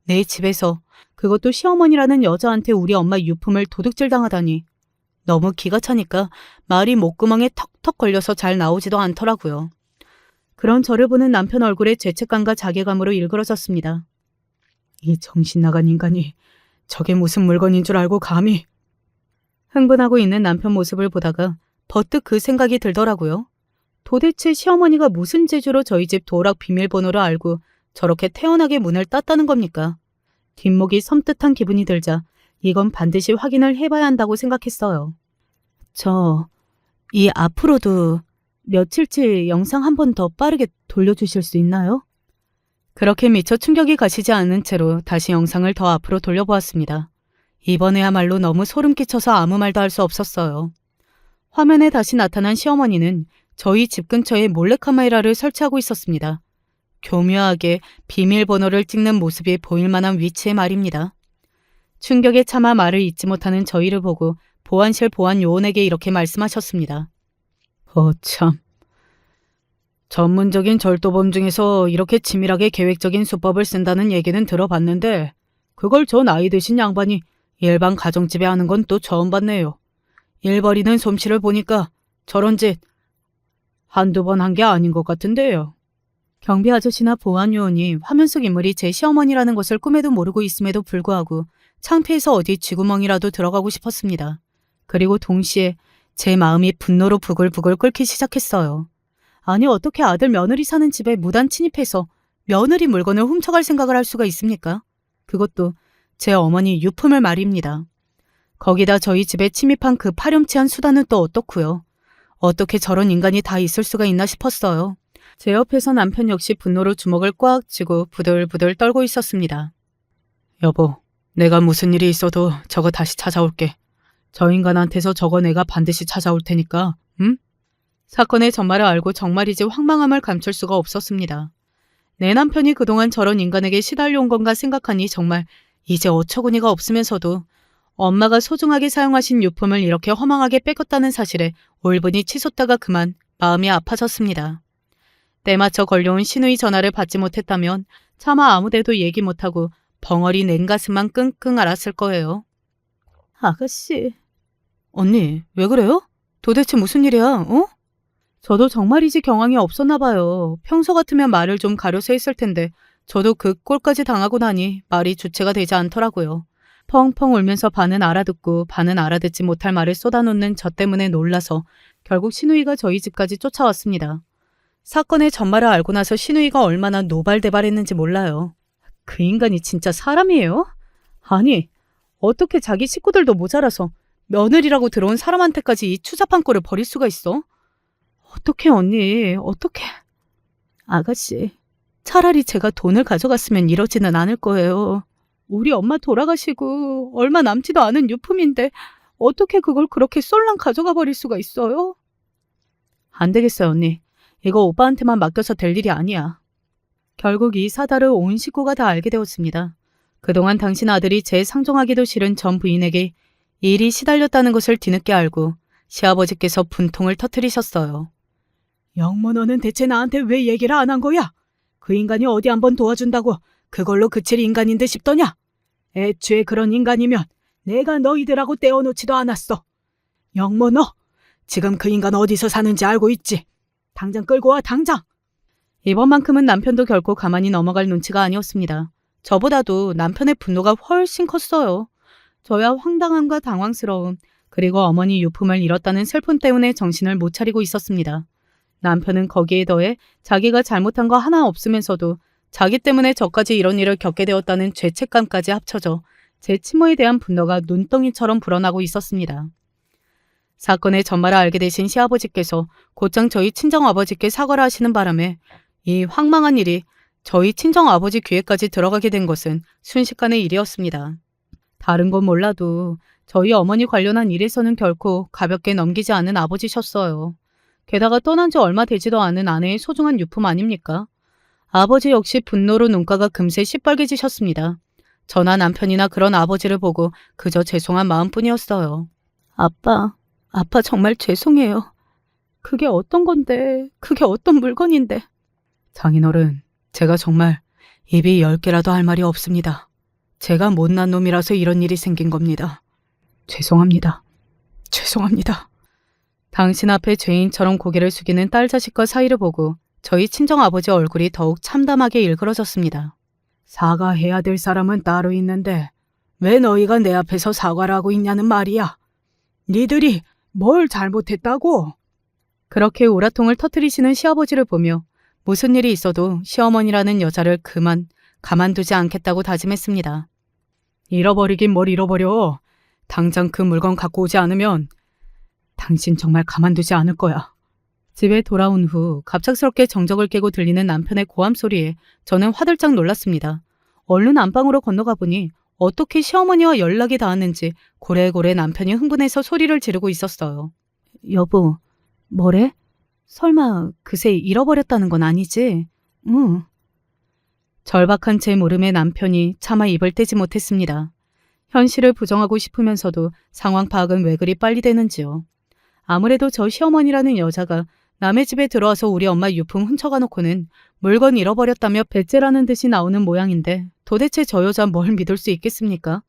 내 집에서, 그것도 시어머니라는 여자한테 우리 엄마 유품을 도둑질 당하다니. 너무 기가 차니까 말이 목구멍에 턱턱 걸려서 잘 나오지도 않더라고요. 그런 저를 보는 남편 얼굴에 죄책감과 자괴감으로 일그러졌습니다. 이 정신 나간 인간이 저게 무슨 물건인 줄 알고 감히. 흥분하고 있는 남편 모습을 보다가 버뜩 그 생각이 들더라고요. 도대체 시어머니가 무슨 재주로 저희 집 도락 비밀번호를 알고 저렇게 태연하게 문을 땄다는 겁니까? 뒷목이 섬뜩한 기분이 들자 이건 반드시 확인을 해봐야 한다고 생각했어요. 이 앞으로도 며칠치 영상 한 번 더 빠르게 돌려주실 수 있나요? 그렇게 미처 충격이 가시지 않은 채로 다시 영상을 더 앞으로 돌려보았습니다. 이번에야말로 너무 소름 끼쳐서 아무 말도 할 수 없었어요. 화면에 다시 나타난 시어머니는 저희 집 근처에 몰래카메라를 설치하고 있었습니다. 교묘하게 비밀번호를 찍는 모습이 보일 만한 위치에 말입니다. 충격에 차마 말을 잇지 못하는 저희를 보고 보안실 보안 요원에게 이렇게 말씀하셨습니다. 참. 전문적인 절도범 중에서 이렇게 치밀하게 계획적인 수법을 쓴다는 얘기는 들어봤는데 그걸 저 나이 드신 양반이 일반 가정집에 하는 건 또 처음 봤네요. 일 버리는 솜씨를 보니까 저런 짓 한두 번 한 게 아닌 것 같은데요. 경비 아저씨나 보안 요원이 화면 속 인물이 제 시어머니라는 것을 꿈에도 모르고 있음에도 불구하고 창피해서 어디 쥐구멍이라도 들어가고 싶었습니다. 그리고 동시에 제 마음이 분노로 부글부글 끓기 시작했어요. 아니 어떻게 아들 며느리 사는 집에 무단 침입해서 며느리 물건을 훔쳐갈 생각을 할 수가 있습니까? 그것도 제 어머니 유품을 말입니다. 거기다 저희 집에 침입한 그 파렴치한 수단은 또 어떻고요? 어떻게 저런 인간이 다 있을 수가 있나 싶었어요. 제 옆에서 남편 역시 분노로 주먹을 꽉 쥐고 부들부들 떨고 있었습니다. 여보, 내가 무슨 일이 있어도 저거 다시 찾아올게. 저 인간한테서 저거 내가 반드시 찾아올 테니까, 응? 사건의 전말을 알고 정말이지 황망함을 감출 수가 없었습니다. 내 남편이 그동안 저런 인간에게 시달려온 건가 생각하니 정말 이제 어처구니가 없으면서도 엄마가 소중하게 사용하신 유품을 이렇게 허망하게 뺏겼다는 사실에 올분이 치솟다가 그만 마음이 아파졌습니다. 때맞춰 걸려온 시누이 전화를 받지 못했다면 차마 아무데도 얘기 못하고 벙어리 냉가슴만 끙끙 앓았을 거예요. 아가씨. 언니, 왜 그래요? 도대체 무슨 일이야, 어? 저도 정말이지 경황이 없었나 봐요. 평소 같으면 말을 좀 가려서 했을 텐데 저도 그 꼴까지 당하고 나니 말이 주체가 되지 않더라고요. 펑펑 울면서 반은 알아듣고 반은 알아듣지 못할 말을 쏟아놓는 저 때문에 놀라서 결국 시누이가 저희 집까지 쫓아왔습니다. 사건의 전말을 알고 나서 시누이가 얼마나 노발대발했는지 몰라요. 그 인간이 진짜 사람이에요? 아니, 어떻게 자기 식구들도 모자라서 며느리라고 들어온 사람한테까지 이 추잡한 꼴을 벌일 수가 있어? 어떡해 언니, 어떡해. 아가씨, 차라리 제가 돈을 가져갔으면 이러지는 않을 거예요. 우리 엄마 돌아가시고 얼마 남지도 않은 유품인데 어떻게 그걸 그렇게 쏠랑 가져가 버릴 수가 있어요? 안 되겠어요 언니. 이거 오빠한테만 맡겨서 될 일이 아니야. 결국 이 사달을 온 식구가 다 알게 되었습니다. 그동안 당신 아들이 제 상종하기도 싫은 전 부인에게 일이 시달렸다는 것을 뒤늦게 알고 시아버지께서 분통을 터뜨리셨어요. 영모 너는 대체 나한테 왜 얘기를 안 한 거야? 그 인간이 어디 한번 도와준다고 그걸로 그칠 인간인 듯 싶더냐? 애초에 그런 인간이면 내가 너희들하고 떼어놓지도 않았어. 영모 너 지금 그 인간 어디서 사는지 알고 있지? 당장 끌고 와 당장. 이번만큼은 남편도 결코 가만히 넘어갈 눈치가 아니었습니다. 저보다도 남편의 분노가 훨씬 컸어요. 저야 황당함과 당황스러움 그리고 어머니 유품을 잃었다는 슬픔 때문에 정신을 못 차리고 있었습니다. 남편은 거기에 더해 자기가 잘못한 거 하나 없으면서도 자기 때문에 저까지 이런 일을 겪게 되었다는 죄책감까지 합쳐져 제 친모에 대한 분노가 눈덩이처럼 불어나고 있었습니다. 사건의 전말을 알게 되신 시아버지께서 곧장 저희 친정아버지께 사과를 하시는 바람에 이 황망한 일이 저희 친정아버지 귀에까지 들어가게 된 것은 순식간의 일이었습니다. 다른 건 몰라도 저희 어머니 관련한 일에서는 결코 가볍게 넘기지 않은 아버지셨어요. 게다가 떠난 지 얼마 되지도 않은 아내의 소중한 유품 아닙니까? 아버지 역시 분노로 눈가가 금세 시뻘개지셨습니다. 저나 남편이나 그런 아버지를 보고 그저 죄송한 마음뿐이었어요. 아빠 정말 죄송해요. 그게 어떤 건데, 그게 어떤 물건인데. 장인어른, 제가 정말 입이 10개라도 할 말이 없습니다. 제가 못난 놈이라서 이런 일이 생긴 겁니다. 죄송합니다. 당신 앞에 죄인처럼 고개를 숙이는 딸 자식과 사이를 보고 저희 친정아버지 얼굴이 더욱 참담하게 일그러졌습니다. 사과해야 될 사람은 따로 있는데 왜 너희가 내 앞에서 사과를 하고 있냐는 말이야. 니들이 뭘 잘못했다고? 그렇게 우라통을 터뜨리시는 시아버지를 보며 무슨 일이 있어도 시어머니라는 여자를 가만두지 않겠다고 다짐했습니다. 잃어버리긴 뭘 잃어버려. 당장 그 물건 갖고 오지 않으면 당신 정말 가만두지 않을 거야. 집에 돌아온 후 갑작스럽게 정적을 깨고 들리는 남편의 고함 소리에 저는 화들짝 놀랐습니다. 얼른 안방으로 건너가 보니 어떻게 시어머니와 연락이 닿았는지 고래고래 남편이 흥분해서 소리를 지르고 있었어요. 여보, 뭐래? 설마 그새 잃어버렸다는 건 아니지? 응. 절박한 제 물음에 남편이 차마 입을 떼지 못했습니다. 현실을 부정하고 싶으면서도 상황 파악은 왜 그리 빨리 되는지요. 아무래도 저 시어머니라는 여자가 남의 집에 들어와서 우리 엄마 유품 훔쳐가 놓고는 물건 잃어버렸다며 배째라는 듯이 나오는 모양인데 도대체 저 여자 뭘 믿을 수 있겠습니까?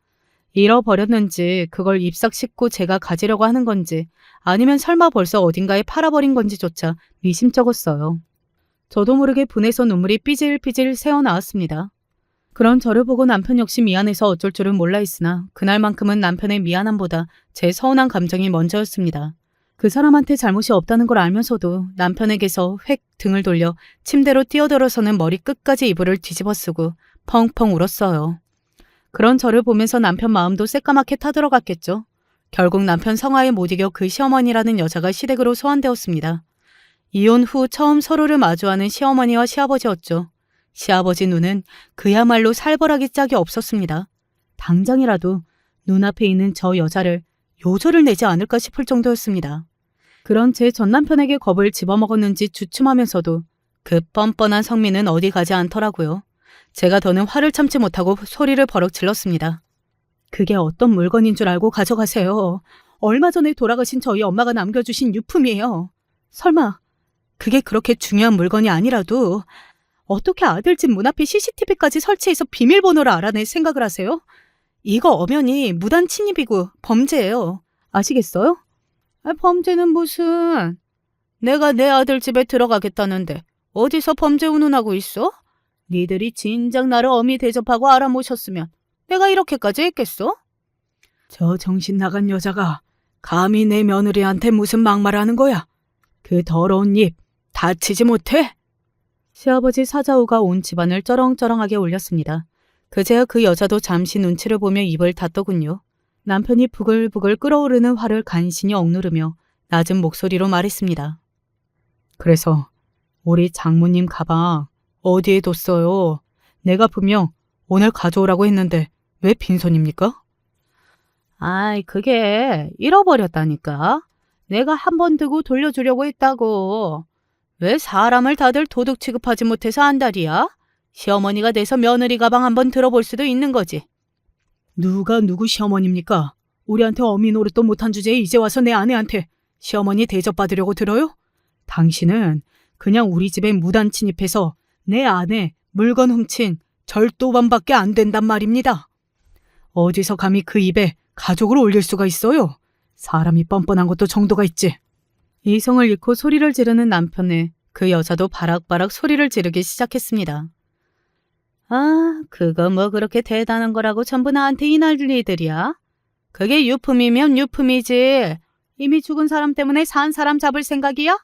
잃어버렸는지 그걸 입싹 씻고 제가 가지려고 하는 건지 아니면 설마 벌써 어딘가에 팔아버린 건지조차 미심쩍었어요. 저도 모르게 분해서 눈물이 삐질삐질 새어나왔습니다. 그런 저를 보고 남편 역시 미안해서 어쩔 줄은 몰라 했으나 그날만큼은 남편의 미안함보다 제 서운한 감정이 먼저였습니다. 그 사람한테 잘못이 없다는 걸 알면서도 남편에게서 획 등을 돌려 침대로 뛰어들어서는 머리 끝까지 이불을 뒤집어 쓰고 펑펑 울었어요. 그런 저를 보면서 남편 마음도 새까맣게 타들어갔겠죠. 결국 남편 성화에 못 이겨 그 시어머니라는 여자가 시댁으로 소환되었습니다. 이혼 후 처음 서로를 마주하는 시어머니와 시아버지였죠. 시아버지 눈은 그야말로 살벌하기 짝이 없었습니다. 당장이라도 눈앞에 있는 저 여자를 요절을 내지 않을까 싶을 정도였습니다. 그런 제 전남편에게 겁을 집어먹었는지 주춤하면서도 그 뻔뻔한 성민은 어디 가지 않더라고요. 제가 더는 화를 참지 못하고 소리를 버럭 질렀습니다. 그게 어떤 물건인 줄 알고 가져가세요. 얼마 전에 돌아가신 저희 엄마가 남겨주신 유품이에요. 설마 그게 그렇게 중요한 물건이 아니라도 어떻게 아들 집 문 앞에 CCTV까지 설치해서 비밀번호를 알아낼 생각을 하세요? 이거 엄연히 무단 침입이고 범죄예요. 아시겠어요? 범죄는 무슨... 내가 내 아들 집에 들어가겠다는데 어디서 범죄 운운하고 있어? 니들이 진작 나를 엄히 대접하고 알아모셨으면 내가 이렇게까지 했겠어? 저 정신 나간 여자가 감히 내 며느리한테 무슨 막말하는 거야? 그 더러운 입 다치지 못해? 시아버지 사자우가 온 집안을 쩌렁쩌렁하게 울렸습니다. 그제야 그 여자도 잠시 눈치를 보며 입을 닫더군요. 남편이 부글부글 끓어오르는 화를 간신히 억누르며 낮은 목소리로 말했습니다. 그래서 우리 장모님 가방 어디에 뒀어요? 내가 분명 오늘 가져오라고 했는데 왜 빈손입니까? 아이, 그게 잃어버렸다니까. 내가 한 번 두고 돌려주려고 했다고. 왜 사람을 다들 도둑 취급하지 못해서 안달이야? 시어머니가 돼서 며느리 가방 한번 들어볼 수도 있는 거지. 누가 누구 시어머니입니까? 우리한테 어미 노릇도 못한 주제에 이제 와서 내 아내한테 시어머니 대접받으려고 들어요? 당신은 그냥 우리 집에 무단 침입해서 내 아내 물건 훔친 절도범밖에 안 된단 말입니다. 어디서 감히 그 입에 가족을 올릴 수가 있어요? 사람이 뻔뻔한 것도 정도가 있지. 이성을 잃고 소리를 지르는 남편에 그 여자도 바락바락 소리를 지르기 시작했습니다. 아, 그거 뭐 그렇게 대단한 거라고 전부 나한테 이날리들이야? 그게 유품이면 유품이지. 이미 죽은 사람 때문에 산 사람 잡을 생각이야?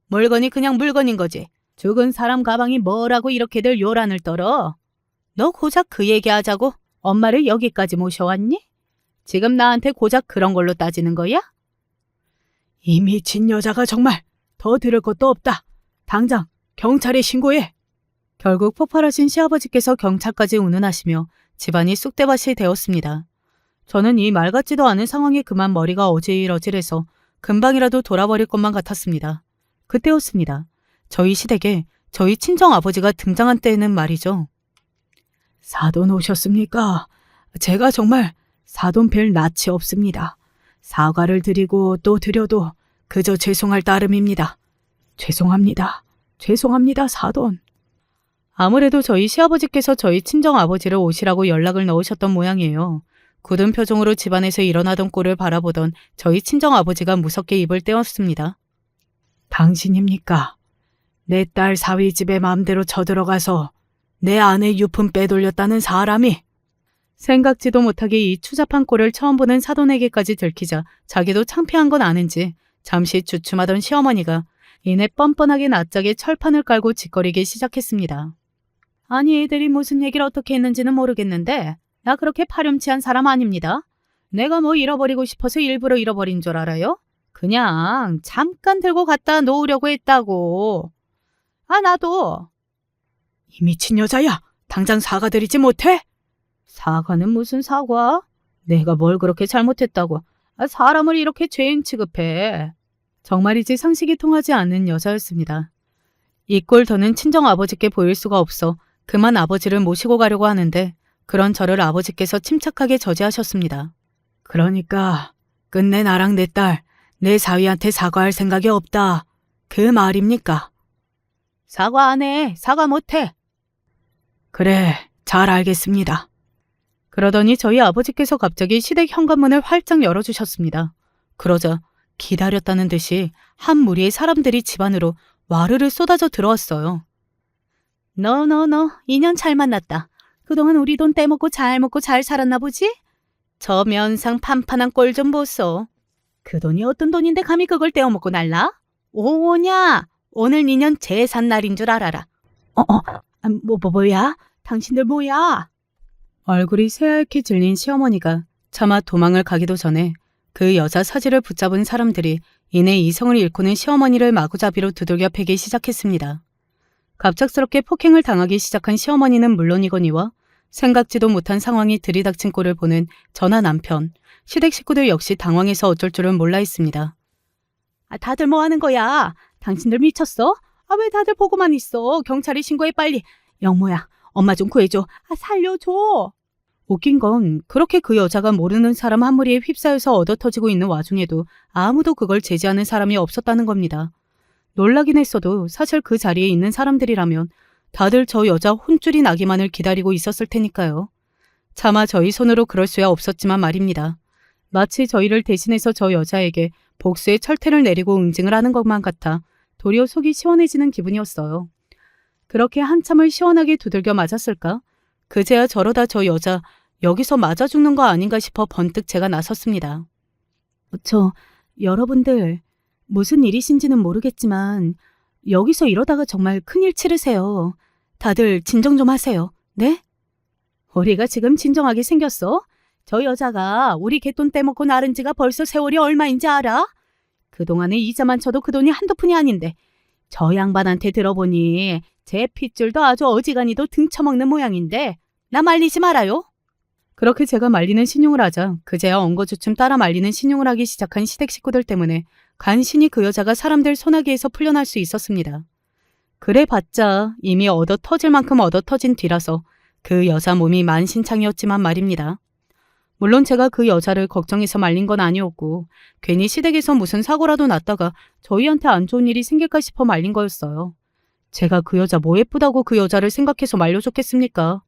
물건이 그냥 물건인 거지. 죽은 사람 가방이 뭐라고 이렇게들 요란을 떨어? 너 고작 그 얘기하자고 엄마를 여기까지 모셔왔니? 지금 나한테 고작 그런 걸로 따지는 거야? 이 미친 여자가 정말 더 들을 것도 없다. 당장 경찰에 신고해. 결국 폭발하신 시아버지께서 경찰까지 운운하시며 집안이 쑥대밭이 되었습니다. 저는 이 말 같지도 않은 상황에 그만 머리가 어질어질해서 금방이라도 돌아버릴 것만 같았습니다. 그때였습니다. 저희 시댁에 저희 친정아버지가 등장한 때는 말이죠. 사돈 오셨습니까? 제가 정말 사돈 별 낯이 없습니다. 사과를 드리고 또 드려도 그저 죄송할 따름입니다. 죄송합니다. 죄송합니다, 사돈. 아무래도 저희 시아버지께서 저희 친정아버지를 오시라고 연락을 넣으셨던 모양이에요. 굳은 표정으로 집안에서 일어나던 꼴을 바라보던 저희 친정아버지가 무섭게 입을 떼었습니다. 당신입니까? 내 딸 사위 집에 마음대로 쳐들어가서 내 아내 유품 빼돌렸다는 사람이. 생각지도 못하게 이 추잡한 꼴을 처음 보는 사돈에게까지 들키자 자기도 창피한 건 아는지 잠시 주춤하던 시어머니가 이내 뻔뻔하게 낯짝에 철판을 깔고 짓거리기 시작했습니다. 아니 애들이 무슨 얘기를 어떻게 했는지는 모르겠는데 나 그렇게 파렴치한 사람 아닙니다. 내가 뭐 잃어버리고 싶어서 일부러 잃어버린 줄 알아요? 그냥 잠깐 들고 갖다 놓으려고 했다고. 아 나도. 이 미친 여자야. 당장 사과드리지 못해? 사과는 무슨 사과? 내가 뭘 그렇게 잘못했다고. 사람을 이렇게 죄인 취급해. 정말이지 상식이 통하지 않는 여자였습니다. 이 꼴 더는 친정아버지께 보일 수가 없어 그만 아버지를 모시고 가려고 하는데 그런 저를 아버지께서 침착하게 저지하셨습니다. 그러니까 끝내 나랑 내 딸, 내 사위한테 사과할 생각이 없다. 그 말입니까? 사과 안 해. 사과 못해. 그래, 잘 알겠습니다. 그러더니 저희 아버지께서 갑자기 시댁 현관문을 활짝 열어주셨습니다. 그러자 기다렸다는 듯이 한 무리의 사람들이 집 안으로 와르르 쏟아져 들어왔어요. 너, 인연 잘 만났다. 그동안 우리 돈 떼먹고 잘 먹고 잘 살았나 보지? 저 면상 판판한 꼴 좀 보소. 그 돈이 어떤 돈인데 감히 그걸 떼어먹고 날라? 오냐? 오늘 인연 제산 날인 줄 알아라. 뭐야? 당신들 뭐야? 얼굴이 새하얗게 질린 시어머니가 차마 도망을 가기도 전에 그 여자 사지를 붙잡은 사람들이 이내 이성을 잃고는 시어머니를 마구잡이로 두들겨 패기 시작했습니다. 갑작스럽게 폭행을 당하기 시작한 시어머니는 물론이거니와 생각지도 못한 상황이 들이닥친 꼴을 보는 저나 남편, 시댁 식구들 역시 당황해서 어쩔 줄은 몰라 했습니다. 다들 뭐 하는 거야? 당신들 미쳤어? 왜 다들 보고만 있어? 경찰에 신고해 빨리. 영모야, 엄마 좀 구해줘. 살려줘. 웃긴 건 그렇게 그 여자가 모르는 사람 한 무리에 휩싸여서 얻어터지고 있는 와중에도 아무도 그걸 제지하는 사람이 없었다는 겁니다. 놀라긴 했어도 사실 그 자리에 있는 사람들이라면 다들 저 여자 혼쭐이 나기만을 기다리고 있었을 테니까요. 차마 저희 손으로 그럴 수야 없었지만 말입니다. 마치 저희를 대신해서 저 여자에게 복수의 철퇴를 내리고 응징을 하는 것만 같아 도리어 속이 시원해지는 기분이었어요. 그렇게 한참을 시원하게 두들겨 맞았을까? 그제야 저러다 저 여자 여기서 맞아 죽는 거 아닌가 싶어 번뜩 제가 나섰습니다. 여러분들 무슨 일이신지는 모르겠지만 여기서 이러다가 정말 큰일 치르세요. 다들 진정 좀 하세요. 네? 우리가 지금 진정하게 생겼어? 저 여자가 우리 갯돈 떼먹고 나른 지가 벌써 세월이 얼마인지 알아? 그동안에 이자만 쳐도 그 돈이 한두 푼이 아닌데 저 양반한테 들어보니 제 핏줄도 아주 어지간히도 등쳐먹는 모양인데 나 말리지 말아요. 그렇게 제가 말리는 신용을 하자 그제야 엉거주춤 따라 말리는 신용을 하기 시작한 시댁 식구들 때문에 간신히 그 여자가 사람들 소나기에서 풀려날 수 있었습니다. 그래봤자 이미 얻어 터질 만큼 얻어 터진 뒤라서 그 여자 몸이 만신창이었지만 말입니다. 물론 제가 그 여자를 걱정해서 말린 건 아니었고 괜히 시댁에서 무슨 사고라도 났다가 저희한테 안 좋은 일이 생길까 싶어 말린 거였어요. 제가 그 여자 뭐 예쁘다고 그 여자를 생각해서 말려줬겠습니까?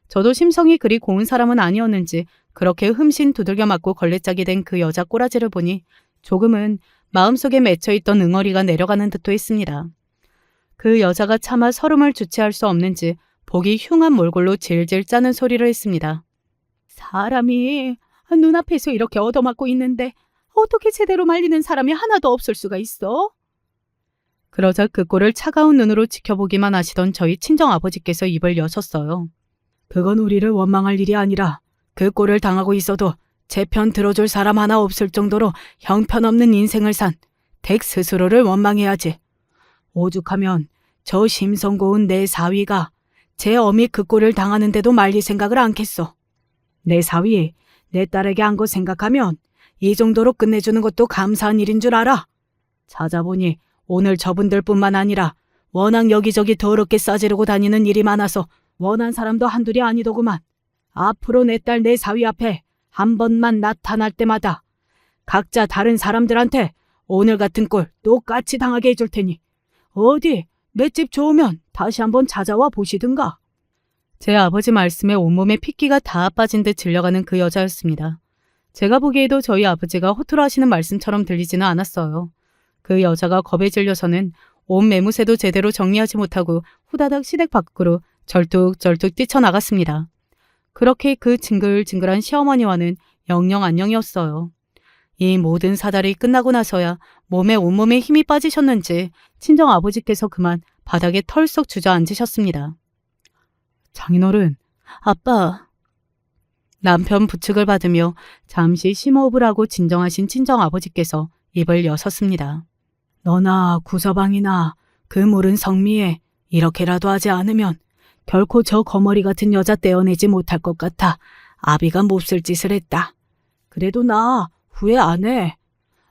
저도 심성이 그리 고운 사람은 아니었는지 그렇게 흠씬 두들겨 맞고 걸레짝이 된 그 여자 꼬라지를 보니 조금은 마음속에 맺혀있던 응어리가 내려가는 듯도 했습니다. 그 여자가 차마 서름을 주체할 수 없는지 복이 흉한 몰골로 질질 짜는 소리를 했습니다. 사람이 눈앞에서 이렇게 얻어맞고 있는데 어떻게 제대로 말리는 사람이 하나도 없을 수가 있어? 그러자 그 꼴을 차가운 눈으로 지켜보기만 하시던 저희 친정아버지께서 입을 여셨어요. 그건 우리를 원망할 일이 아니라 그 꼴을 당하고 있어도 제 편 들어줄 사람 하나 없을 정도로 형편없는 인생을 산 댁 스스로를 원망해야지. 오죽하면 저 심성 고운 내 사위가 제 어미 그 꼴을 당하는데도 말릴 생각을 않겠어. 내 사위, 내 딸에게 한 거 생각하면 이 정도로 끝내주는 것도 감사한 일인 줄 알아. 찾아보니 오늘 저분들뿐만 아니라 워낙 여기저기 더럽게 싸지르고 다니는 일이 많아서 원한 사람도 한둘이 아니더구만. 앞으로 내 딸 내 사위 앞에 한 번만 나타날 때마다 각자 다른 사람들한테 오늘 같은 꼴 똑같이 당하게 해줄 테니 어디 내 집 좋으면 다시 한번 찾아와 보시든가. 제 아버지 말씀에 온몸에 핏기가 다 빠진 듯 질려가는 그 여자였습니다. 제가 보기에도 저희 아버지가 허투루 하시는 말씀처럼 들리지는 않았어요. 그 여자가 겁에 질려서는 온 매무새도 제대로 정리하지 못하고 후다닥 시댁 밖으로 절뚝절뚝 뛰쳐나갔습니다. 그렇게 그 징글징글한 시어머니와는 영영 안녕이었어요. 이 모든 사달이 끝나고 나서야 몸에 온몸에 힘이 빠지셨는지 친정 아버지께서 그만 바닥에 털썩 주저앉으셨습니다. 장인어른, 아빠. 남편 부축을 받으며 잠시 심호흡을 하고 진정하신 친정 아버지께서 입을 여섰습니다. 너나 구서방이나 그 물은 성미에 이렇게라도 하지 않으면 결코 저 거머리 같은 여자 떼어내지 못할 것 같아 아비가 몹쓸 짓을 했다. 그래도 나 후회 안 해.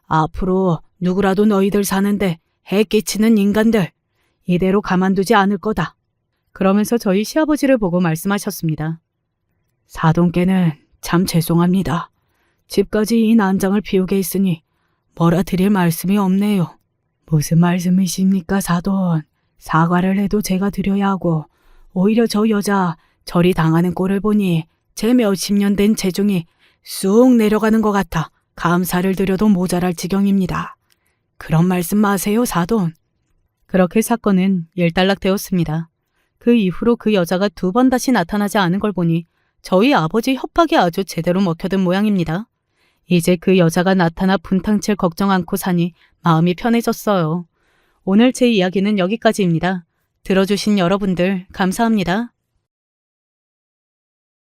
앞으로 누구라도 너희들 사는데 해 끼치는 인간들 이대로 가만두지 않을 거다. 그러면서 저희 시아버지를 보고 말씀하셨습니다. 사돈께는 참 죄송합니다. 집까지 이 난장을 피우게 했으니 뭐라 드릴 말씀이 없네요. 무슨 말씀이십니까, 사돈? 사과를 해도 제가 드려야 하고 오히려 저 여자 저리 당하는 꼴을 보니 제 몇십 년 된 체중이 쑥 내려가는 것 같아 감사를 드려도 모자랄 지경입니다. 그런 말씀 마세요, 사돈. 그렇게 사건은 일단락되었습니다. 그 이후로 그 여자가 2번 다시 나타나지 않은 걸 보니 저희 아버지 협박이 아주 제대로 먹혀든 모양입니다. 이제 그 여자가 나타나 분탕칠 걱정 않고 사니 마음이 편해졌어요. 오늘 제 이야기는 여기까지입니다. 들어주신 여러분들 감사합니다.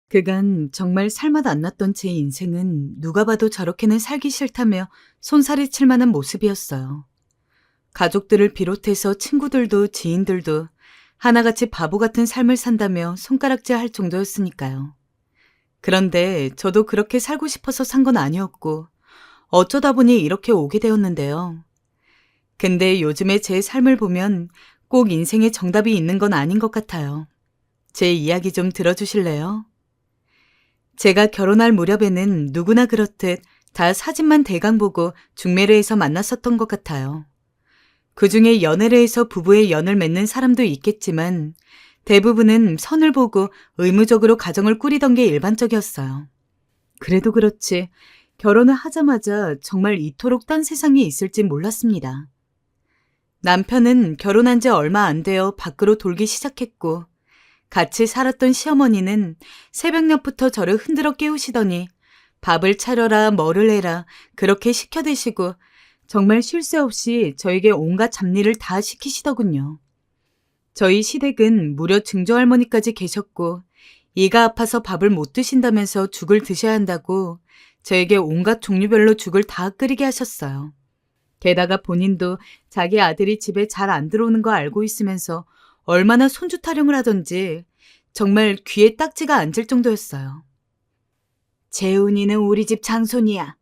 그간 정말 살맛 안 났던 제 인생은 누가 봐도 저렇게는 살기 싫다며 손살이 칠 만한 모습이었어요. 가족들을 비롯해서 친구들도 지인들도 하나같이 바보 같은 삶을 산다며 손가락질 할 정도였으니까요. 그런데 저도 그렇게 살고 싶어서 산 건 아니었고 어쩌다 보니 이렇게 오게 되었는데요. 근데 요즘에 제 삶을 보면 꼭 인생에 정답이 있는 건 아닌 것 같아요. 제 이야기 좀 들어주실래요? 제가 결혼할 무렵에는 누구나 그렇듯 다 사진만 대강 보고 중매를 해서 만났었던 것 같아요. 그중에 연애를 해서 부부의 연을 맺는 사람도 있겠지만 대부분은 선을 보고 의무적으로 가정을 꾸리던 게 일반적이었어요. 그래도 그렇지 결혼을 하자마자 정말 이토록 딴 세상이 있을지 몰랐습니다. 남편은 결혼한 지 얼마 안 되어 밖으로 돌기 시작했고 같이 살았던 시어머니는 새벽녘부터 저를 흔들어 깨우시더니 밥을 차려라 뭐를 해라 그렇게 시켜 드시고 정말 쉴 새 없이 저에게 온갖 잡일을 다 시키시더군요. 저희 시댁은 무려 증조할머니까지 계셨고 이가 아파서 밥을 못 드신다면서 죽을 드셔야 한다고 저에게 온갖 종류별로 죽을 다 끓이게 하셨어요. 게다가 본인도 자기 아들이 집에 잘 안 들어오는 거 알고 있으면서 얼마나 손주 타령을 하던지 정말 귀에 딱지가 앉을 정도였어요. 재훈이는 우리 집 장손이야.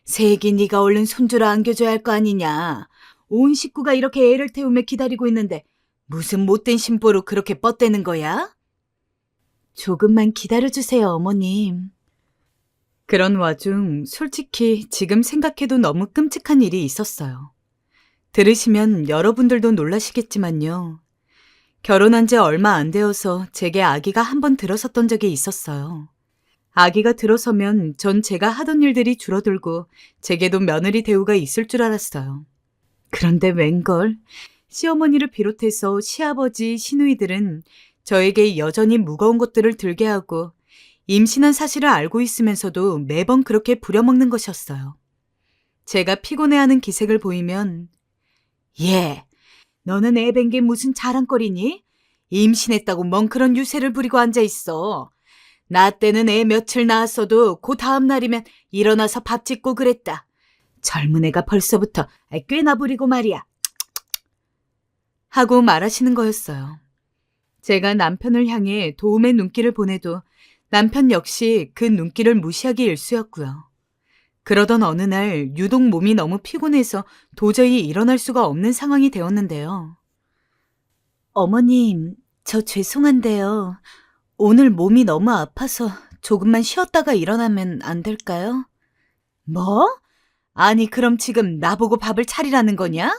세기 네가 얼른 손주를 안겨줘야 할 거 아니냐. 온 식구가 이렇게 애를 태우며 기다리고 있는데 무슨 못된 심보로 그렇게 뻗대는 거야? 조금만 기다려주세요, 어머님. 그런 와중 솔직히 지금 생각해도 너무 끔찍한 일이 있었어요. 들으시면 여러분들도 놀라시겠지만요. 결혼한 지 얼마 안 되어서 제게 아기가 한 번 들어섰던 적이 있었어요. 아기가 들어서면 전 제가 하던 일들이 줄어들고 제게도 며느리 대우가 있을 줄 알았어요. 그런데 웬걸 시어머니를 비롯해서 시아버지, 시누이들은 저에게 여전히 무거운 것들을 들게 하고 임신한 사실을 알고 있으면서도 매번 그렇게 부려먹는 것이었어요. 제가 피곤해하는 기색을 보이면 예, 너는 애 뵌 게 무슨 자랑거리니? 임신했다고 멍그런 유세를 부리고 앉아있어. 나 때는 애 며칠 낳았어도 그 다음 날이면 일어나서 밥 짓고 그랬다. 젊은 애가 벌써부터 꽤나 부리고 말이야. 하고 말하시는 거였어요. 제가 남편을 향해 도움의 눈길을 보내도 남편 역시 그 눈길을 무시하기 일쑤였고요. 그러던 어느 날 유독 몸이 너무 피곤해서 도저히 일어날 수가 없는 상황이 되었는데요. 어머님, 저 죄송한데요. 오늘 몸이 너무 아파서 조금만 쉬었다가 일어나면 안 될까요? 뭐? 아니, 그럼 지금 나보고 밥을 차리라는 거냐?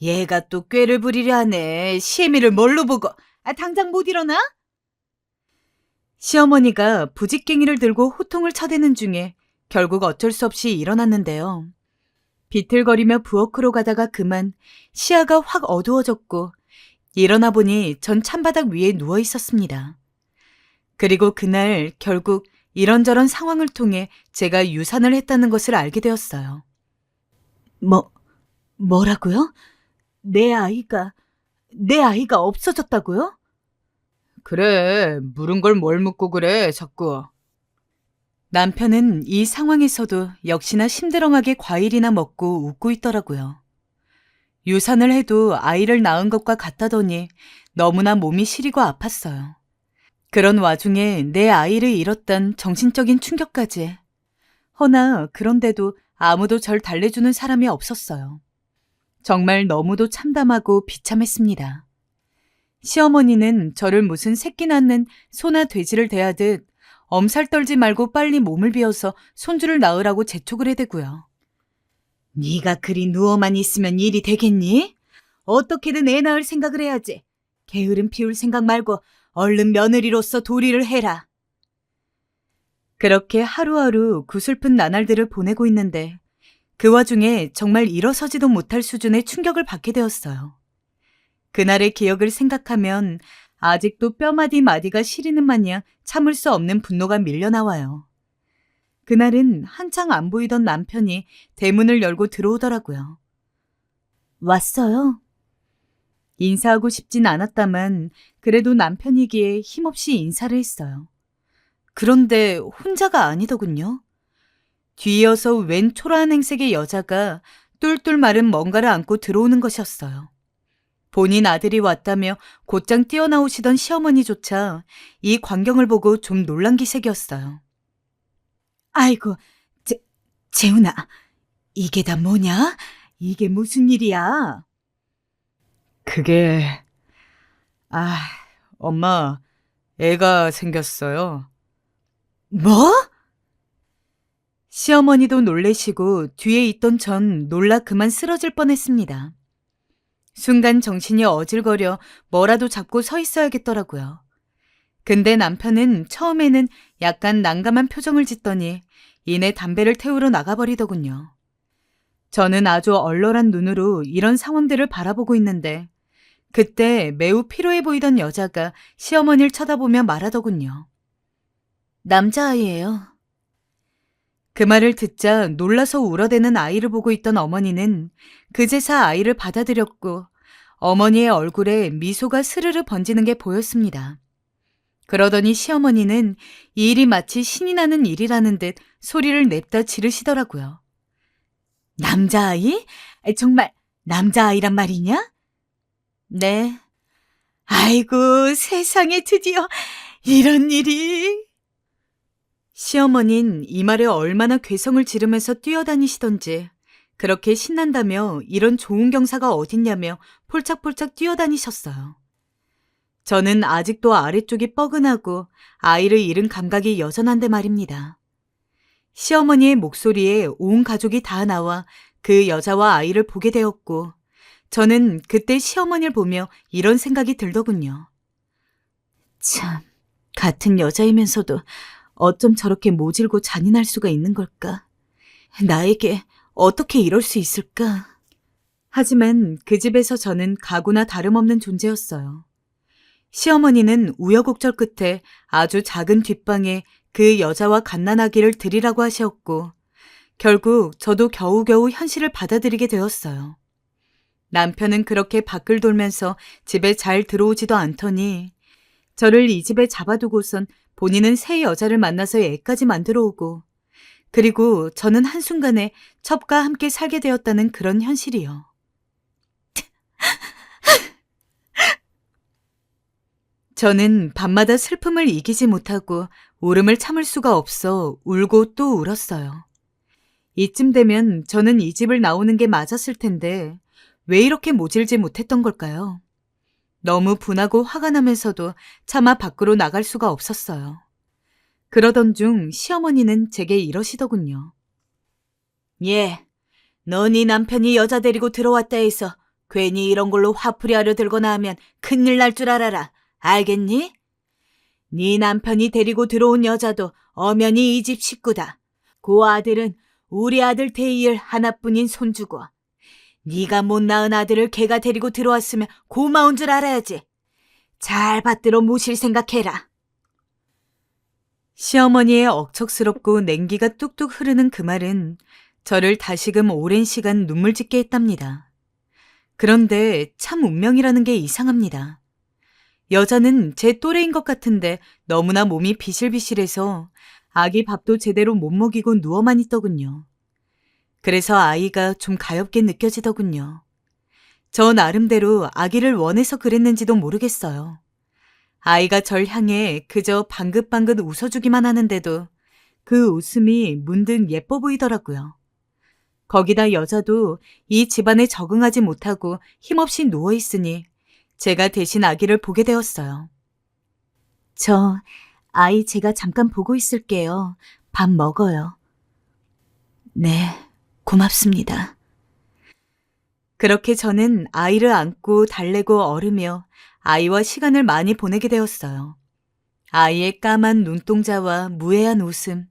얘가 또 꾀를 부리려 하네. 시애미를 뭘로 보고. 당장 못 일어나? 시어머니가 부직갱이를 들고 호통을 쳐대는 중에 결국 어쩔 수 없이 일어났는데요. 비틀거리며 부엌으로 가다가 그만 시야가 확 어두워졌고 일어나 보니 전 찬바닥 위에 누워 있었습니다. 그리고 그날 결국 이런저런 상황을 통해 제가 유산을 했다는 것을 알게 되었어요. 뭐라고요? 내 아이가 없어졌다고요? 그래, 물은 걸 뭘 묻고 그래, 자꾸. 남편은 이 상황에서도 역시나 심드렁하게 과일이나 먹고 웃고 있더라고요. 유산을 해도 아이를 낳은 것과 같다더니 너무나 몸이 시리고 아팠어요. 그런 와중에 내 아이를 잃었단 정신적인 충격까지. 허나 그런데도 아무도 절 달래주는 사람이 없었어요. 정말 너무도 참담하고 비참했습니다. 시어머니는 저를 무슨 새끼 낳는 소나 돼지를 대하듯 엄살 떨지 말고 빨리 몸을 비워서 손주를 낳으라고 재촉을 해대고요. 네가 그리 누워만 있으면 일이 되겠니? 어떻게든 애 낳을 생각을 해야지. 게으름 피울 생각 말고 얼른 며느리로서 도리를 해라. 그렇게 하루하루 구슬픈 나날들을 보내고 있는데 그 와중에 정말 일어서지도 못할 수준의 충격을 받게 되었어요. 그날의 기억을 생각하면 아직도 뼈마디 마디가 시리는 마냥 참을 수 없는 분노가 밀려나와요. 그날은 한창 안 보이던 남편이 대문을 열고 들어오더라고요. 왔어요? 인사하고 싶진 않았다만 그래도 남편이기에 힘없이 인사를 했어요. 그런데 혼자가 아니더군요. 뒤이어서 웬 초라한 행색의 여자가 똘똘 마른 뭔가를 안고 들어오는 것이었어요. 본인 아들이 왔다며 곧장 뛰어나오시던 시어머니조차 이 광경을 보고 좀 놀란 기색이었어요. 아이고, 재훈아, 이게 다 뭐냐? 이게 무슨 일이야? 그게... 엄마, 애가 생겼어요. 뭐? 시어머니도 놀래시고 뒤에 있던 전 놀라 그만 쓰러질 뻔했습니다. 순간 정신이 어질거려 뭐라도 잡고 서 있어야겠더라고요. 근데 남편은 처음에는 약간 난감한 표정을 짓더니 이내 담배를 태우러 나가버리더군요. 저는 아주 얼얼한 눈으로 이런 상황들을 바라보고 있는데 그때 매우 피로해 보이던 여자가 시어머니를 쳐다보며 말하더군요. 남자아이예요. 그 말을 듣자 놀라서 울어대는 아이를 보고 있던 어머니는 그제서 아이를 받아들였고 어머니의 얼굴에 미소가 스르르 번지는 게 보였습니다. 그러더니 시어머니는 이 일이 마치 신이 나는 일이라는 듯 소리를 냅다 지르시더라고요. 남자아이? 정말 남자아이란 말이냐? 네. 아이고, 세상에 드디어 이런 일이... 시어머니는 이 말에 얼마나 괴성을 지르면서 뛰어다니시던지 그렇게 신난다며 이런 좋은 경사가 어딨냐며 폴짝폴짝 뛰어다니셨어요. 저는 아직도 아래쪽이 뻐근하고 아이를 잃은 감각이 여전한데 말입니다. 시어머니의 목소리에 온 가족이 다 나와 그 여자와 아이를 보게 되었고 저는 그때 시어머니를 보며 이런 생각이 들더군요. 참, 같은 여자이면서도 어쩜 저렇게 모질고 잔인할 수가 있는 걸까? 나에게 어떻게 이럴 수 있을까? 하지만 그 집에서 저는 가구나 다름없는 존재였어요. 시어머니는 우여곡절 끝에 아주 작은 뒷방에 그 여자와 갓난아기를 드리라고 하셨고 결국 저도 겨우겨우 현실을 받아들이게 되었어요. 남편은 그렇게 밖을 돌면서 집에 잘 들어오지도 않더니 저를 이 집에 잡아두고선 본인은 새 여자를 만나서 애까지 만들어 오고 그리고 저는 한순간에 첩과 함께 살게 되었다는 그런 현실이요. 저는 밤마다 슬픔을 이기지 못하고 울음을 참을 수가 없어 울고 또 울었어요. 이쯤 되면 저는 이 집을 나오는 게 맞았을 텐데 왜 이렇게 모질지 못했던 걸까요? 너무 분하고 화가 나면서도 차마 밖으로 나갈 수가 없었어요. 그러던 중 시어머니는 제게 이러시더군요. 예, 너 네 남편이 여자 데리고 들어왔다 해서 괜히 이런 걸로 화풀이 하려 들거나 하면 큰일 날 줄 알아라. 알겠니? 네 남편이 데리고 들어온 여자도 엄연히 이 집 식구다. 그 아들은 우리 아들 대이을 하나뿐인 손주고 네가 못 낳은 아들을 걔가 데리고 들어왔으면 고마운 줄 알아야지. 잘 받들어 모실 생각해라. 시어머니의 억척스럽고 냉기가 뚝뚝 흐르는 그 말은 저를 다시금 오랜 시간 눈물 짓게 했답니다. 그런데 참 운명이라는 게 이상합니다. 여자는 제 또래인 것 같은데 너무나 몸이 비실비실해서 아기 밥도 제대로 못 먹이고 누워만 있더군요. 그래서 아이가 좀 가엾게 느껴지더군요. 저 나름대로 아기를 원해서 그랬는지도 모르겠어요. 아이가 절 향해 그저 방긋방긋 웃어주기만 하는데도 그 웃음이 문득 예뻐 보이더라고요. 거기다 여자도 이 집안에 적응하지 못하고 힘없이 누워있으니 제가 대신 아기를 보게 되었어요. 저 아이 제가 잠깐 보고 있을게요. 밥 먹어요. 네, 고맙습니다. 그렇게 저는 아이를 안고 달래고 얼으며 아이와 시간을 많이 보내게 되었어요. 아이의 까만 눈동자와 무해한 웃음,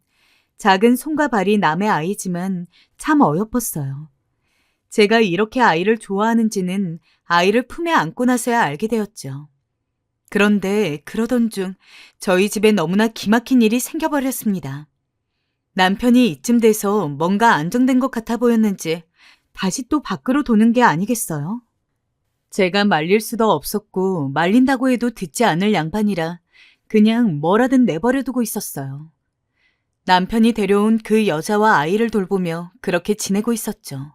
작은 손과 발이 남의 아이지만 참 어여뻤어요. 제가 이렇게 아이를 좋아하는지는 아이를 품에 안고 나서야 알게 되었죠. 그런데 그러던 중 저희 집에 너무나 기막힌 일이 생겨버렸습니다. 남편이 이쯤 돼서 뭔가 안정된 것 같아 보였는지 다시 또 밖으로 도는 게 아니겠어요? 제가 말릴 수도 없었고 말린다고 해도 듣지 않을 양반이라 그냥 뭐라든 내버려두고 있었어요. 남편이 데려온 그 여자와 아이를 돌보며 그렇게 지내고 있었죠.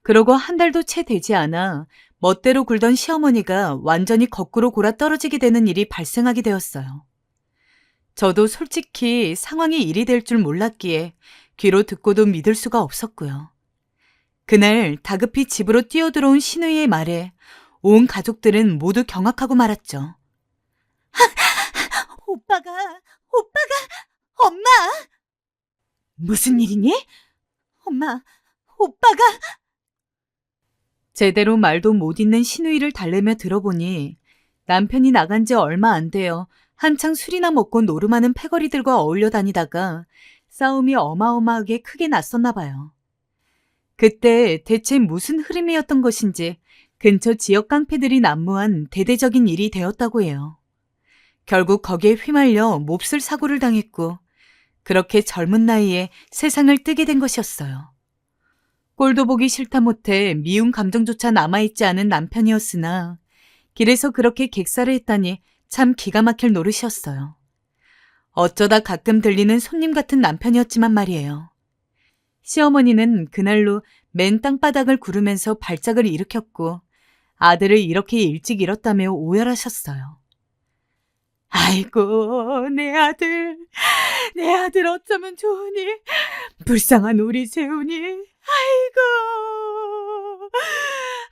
그러고 한 달도 채 되지 않아 멋대로 굴던 시어머니가 완전히 거꾸로 골아 떨어지게 되는 일이 발생하게 되었어요. 저도 솔직히 상황이 이리 될 줄 몰랐기에 귀로 듣고도 믿을 수가 없었고요. 그날 다급히 집으로 뛰어들어온 시누이의 말에 온 가족들은 모두 경악하고 말았죠. 오빠가, 엄마! 무슨 일이니? 엄마, 오빠가... 제대로 말도 못 잇는 시누이를 달래며 들어보니 남편이 나간 지 얼마 안 되어 한창 술이나 먹고 노름하는 패거리들과 어울려 다니다가 싸움이 어마어마하게 크게 났었나 봐요. 그때 대체 무슨 흐름이었던 것인지 근처 지역 깡패들이 난무한 대대적인 일이 되었다고 해요. 결국 거기에 휘말려 몹쓸 사고를 당했고 그렇게 젊은 나이에 세상을 뜨게 된 것이었어요. 꼴도 보기 싫다 못해 미운 감정조차 남아있지 않은 남편이었으나 길에서 그렇게 객사를 했다니 참 기가 막힐 노릇이었어요. 어쩌다 가끔 들리는 손님 같은 남편이었지만 말이에요. 시어머니는 그날로 맨 땅바닥을 구르면서 발작을 일으켰고 아들을 이렇게 일찍 잃었다며 오열하셨어요. 아이고, 내 아들 어쩌면 좋으니? 불쌍한 우리 재훈이, 아이고,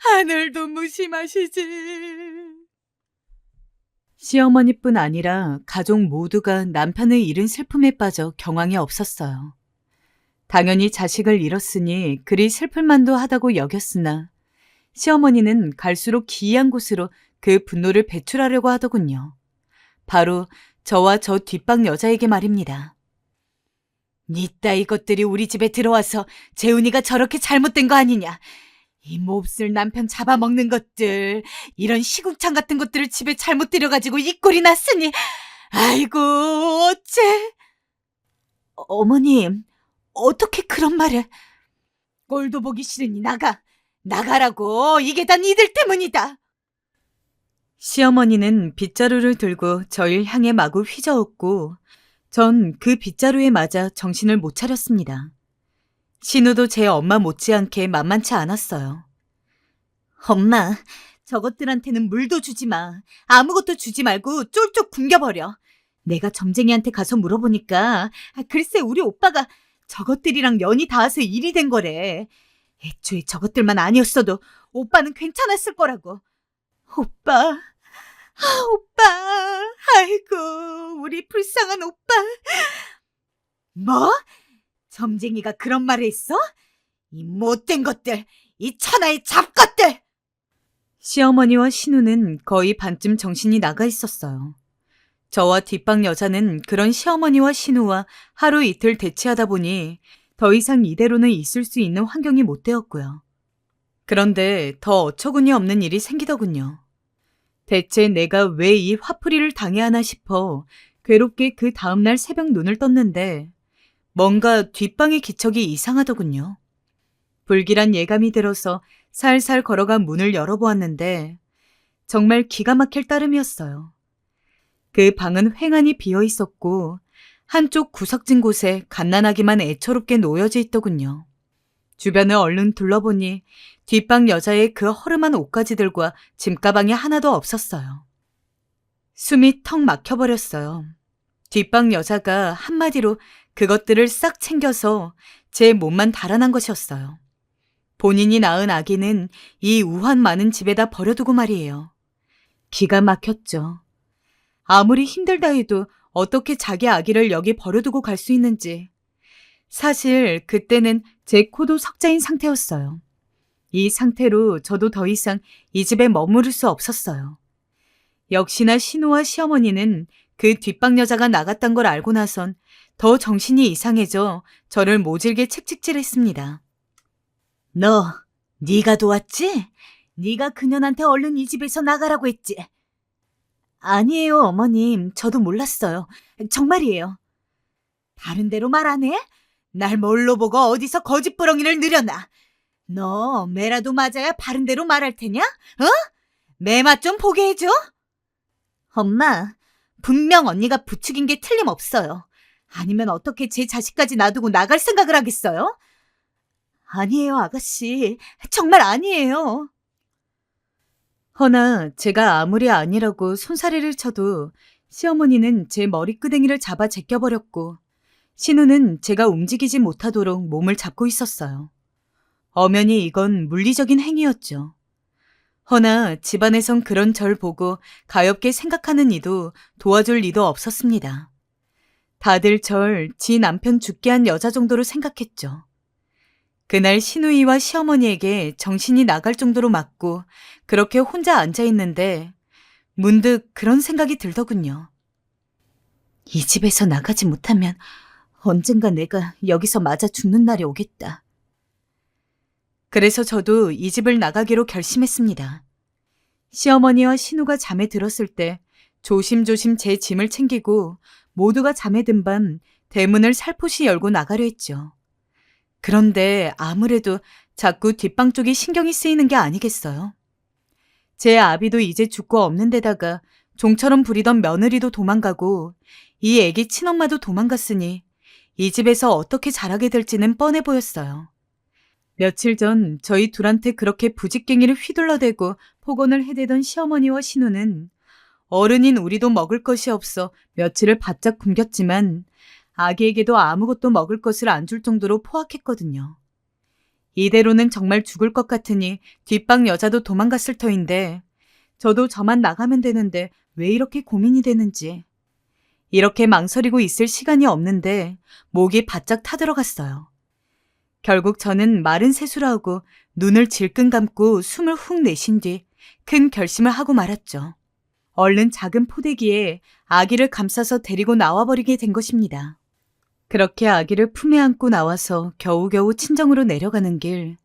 하늘도 무심하시지. 시어머니뿐 아니라 가족 모두가 남편을 잃은 슬픔에 빠져 경황이 없었어요. 당연히 자식을 잃었으니 그리 슬플만도 하다고 여겼으나 시어머니는 갈수록 기이한 곳으로 그 분노를 배출하려고 하더군요. 바로 저와 저 뒷방 여자에게 말입니다. 니 따위 것들이 우리 집에 들어와서 재훈이가 저렇게 잘못된 거 아니냐. 이 몹쓸 남편 잡아먹는 것들, 이런 시궁창 같은 것들을 집에 잘못 들여가지고 이 꼴이 났으니 아이고 어째. 어머님, 어떻게 그런 말을. 꼴도 보기 싫으니 나가라고. 이게 다 니들 때문이다. 시어머니는 빗자루를 들고 저를 향해 마구 휘저었고 전 그 빗자루에 맞아 정신을 못 차렸습니다. 신우도 제 엄마 못지않게 만만치 않았어요. 엄마, 저것들한테는 물도 주지 마. 아무것도 주지 말고 쫄쫄 굶겨버려. 내가 점쟁이한테 가서 물어보니까 글쎄 우리 오빠가 저것들이랑 연이 닿아서 일이 된 거래. 애초에 저것들만 아니었어도 오빠는 괜찮았을 거라고. 오빠, 오빠, 아이고, 우리 불쌍한 오빠. 뭐? 점쟁이가 그런 말을 했어? 이 못된 것들, 이 천하의 잡것들! 시어머니와 신우는 거의 반쯤 정신이 나가 있었어요. 저와 뒷방 여자는 그런 시어머니와 신우와 하루 이틀 대치하다 보니 더 이상 이대로는 있을 수 있는 환경이 못 되었고요. 그런데 더 어처구니 없는 일이 생기더군요. 대체 내가 왜 이 화풀이를 당해야 하나 싶어 괴롭게 그 다음날 새벽 눈을 떴는데 뭔가 뒷방의 기척이 이상하더군요. 불길한 예감이 들어서 살살 걸어가 문을 열어보았는데 정말 기가 막힐 따름이었어요. 그 방은 횡하니 비어 있었고 한쪽 구석진 곳에 갓난아기만 애처롭게 놓여져 있더군요. 주변을 얼른 둘러보니 뒷방 여자의 그 허름한 옷가지들과 짐가방이 하나도 없었어요. 숨이 턱 막혀버렸어요. 뒷방 여자가 한마디로 그것들을 싹 챙겨서 제 몸만 달아난 것이었어요. 본인이 낳은 아기는 이 우환 많은 집에다 버려두고 말이에요. 기가 막혔죠. 아무리 힘들다 해도 어떻게 자기 아기를 여기 버려두고 갈 수 있는지. 사실 그때는 제 코도 석자인 상태였어요. 이 상태로 저도 더 이상 이 집에 머무를 수 없었어요. 역시나 신우와 시어머니는 그 뒷방 여자가 나갔단 걸 알고 나선 더 정신이 이상해져 저를 모질게 책찍질했습니다. 네가 도왔지? 네가 그년한테 얼른 이 집에서 나가라고 했지? 아니에요, 어머님. 저도 몰랐어요. 정말이에요. 다른 데로 말 안 해? 날 뭘로 보고 어디서 거짓부렁이를 늘여놔. 너 매라도 맞아야 바른 대로 말할 테냐? 어? 매 맛 좀 보게 해줘. 엄마, 분명 언니가 부추긴 게 틀림없어요. 아니면 어떻게 제 자식까지 놔두고 나갈 생각을 하겠어요? 아니에요, 아가씨. 정말 아니에요. 허나 제가 아무리 아니라고 손사래를 쳐도 시어머니는 제 머리끄댕이를 잡아 제껴버렸고 신우는 제가 움직이지 못하도록 몸을 잡고 있었어요. 엄연히 이건 물리적인 행위였죠. 허나 집안에선 그런 절 보고 가엾게 생각하는 이도 도와줄 이도 없었습니다. 다들 절 지 남편 죽게 한 여자 정도로 생각했죠. 그날 신우이와 시어머니에게 정신이 나갈 정도로 맞고 그렇게 혼자 앉아있는데 문득 그런 생각이 들더군요. 이 집에서 나가지 못하면 언젠가 내가 여기서 맞아 죽는 날이 오겠다. 그래서 저도 이 집을 나가기로 결심했습니다. 시어머니와 신우가 잠에 들었을 때 조심조심 제 짐을 챙기고 모두가 잠에 든 밤 대문을 살포시 열고 나가려 했죠. 그런데 아무래도 자꾸 뒷방 쪽이 신경이 쓰이는 게 아니겠어요? 제 아비도 이제 죽고 없는 데다가 종처럼 부리던 며느리도 도망가고 이 애기 친엄마도 도망갔으니 이 집에서 어떻게 자라게 될지는 뻔해 보였어요. 며칠 전 저희 둘한테 그렇게 부직갱이를 휘둘러대고 폭언을 해대던 시어머니와 신우는 어른인 우리도 먹을 것이 없어 며칠을 바짝 굶겼지만 아기에게도 아무것도 먹을 것을 안 줄 정도로 포악했거든요. 이대로는 정말 죽을 것 같으니 뒷방 여자도 도망갔을 터인데 저도 저만 나가면 되는데 왜 이렇게 고민이 되는지. 이렇게 망설이고 있을 시간이 없는데 목이 바짝 타들어갔어요. 결국 저는 마른 세수를 하고 눈을 질끈 감고 숨을 훅 내쉰 뒤 큰 결심을 하고 말았죠. 얼른 작은 포대기에 아기를 감싸서 데리고 나와버리게 된 것입니다. 그렇게 아기를 품에 안고 나와서 겨우겨우 친정으로 내려가는 길.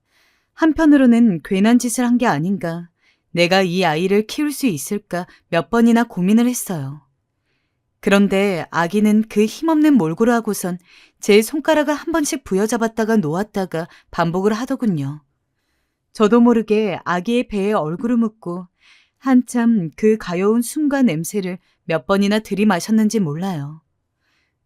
한편으로는 괜한 짓을 한 게 아닌가. 내가 이 아이를 키울 수 있을까 몇 번이나 고민을 했어요. 그런데 아기는 그 힘없는 몰골을 하고선 제 손가락을 한 번씩 부여잡았다가 놓았다가 반복을 하더군요. 저도 모르게 아기의 배에 얼굴을 묻고 한참 그 가여운 숨과 냄새를 몇 번이나 들이마셨는지 몰라요.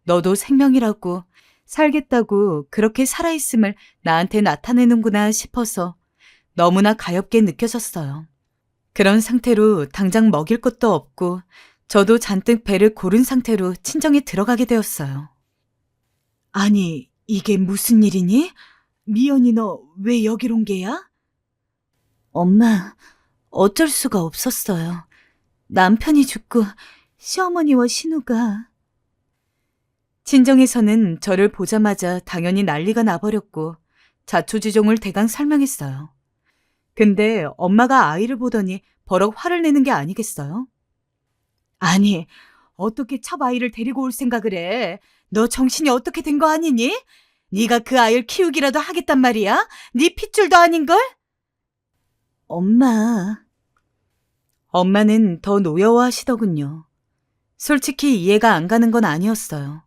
너도 생명이라고 살겠다고 그렇게 살아있음을 나한테 나타내는구나 싶어서 너무나 가엾게 느껴졌어요. 그런 상태로 당장 먹일 것도 없고 저도 잔뜩 배를 고른 상태로 친정에 들어가게 되었어요. 아니, 이게 무슨 일이니? 미연이 너 왜 여기로 온 게야? 엄마, 어쩔 수가 없었어요. 남편이 죽고 시어머니와 신우가. 친정에서는 저를 보자마자 당연히 난리가 나버렸고 자초지종을 대강 설명했어요. 근데 엄마가 아이를 보더니 버럭 화를 내는 게 아니겠어요? 아니, 어떻게 첩 아이를 데리고 올 생각을 해? 너 정신이 어떻게 된 거 아니니? 네가 그 아이를 키우기라도 하겠단 말이야? 네 핏줄도 아닌걸? 엄마는 더 노여워하시더군요. 솔직히 이해가 안 가는 건 아니었어요.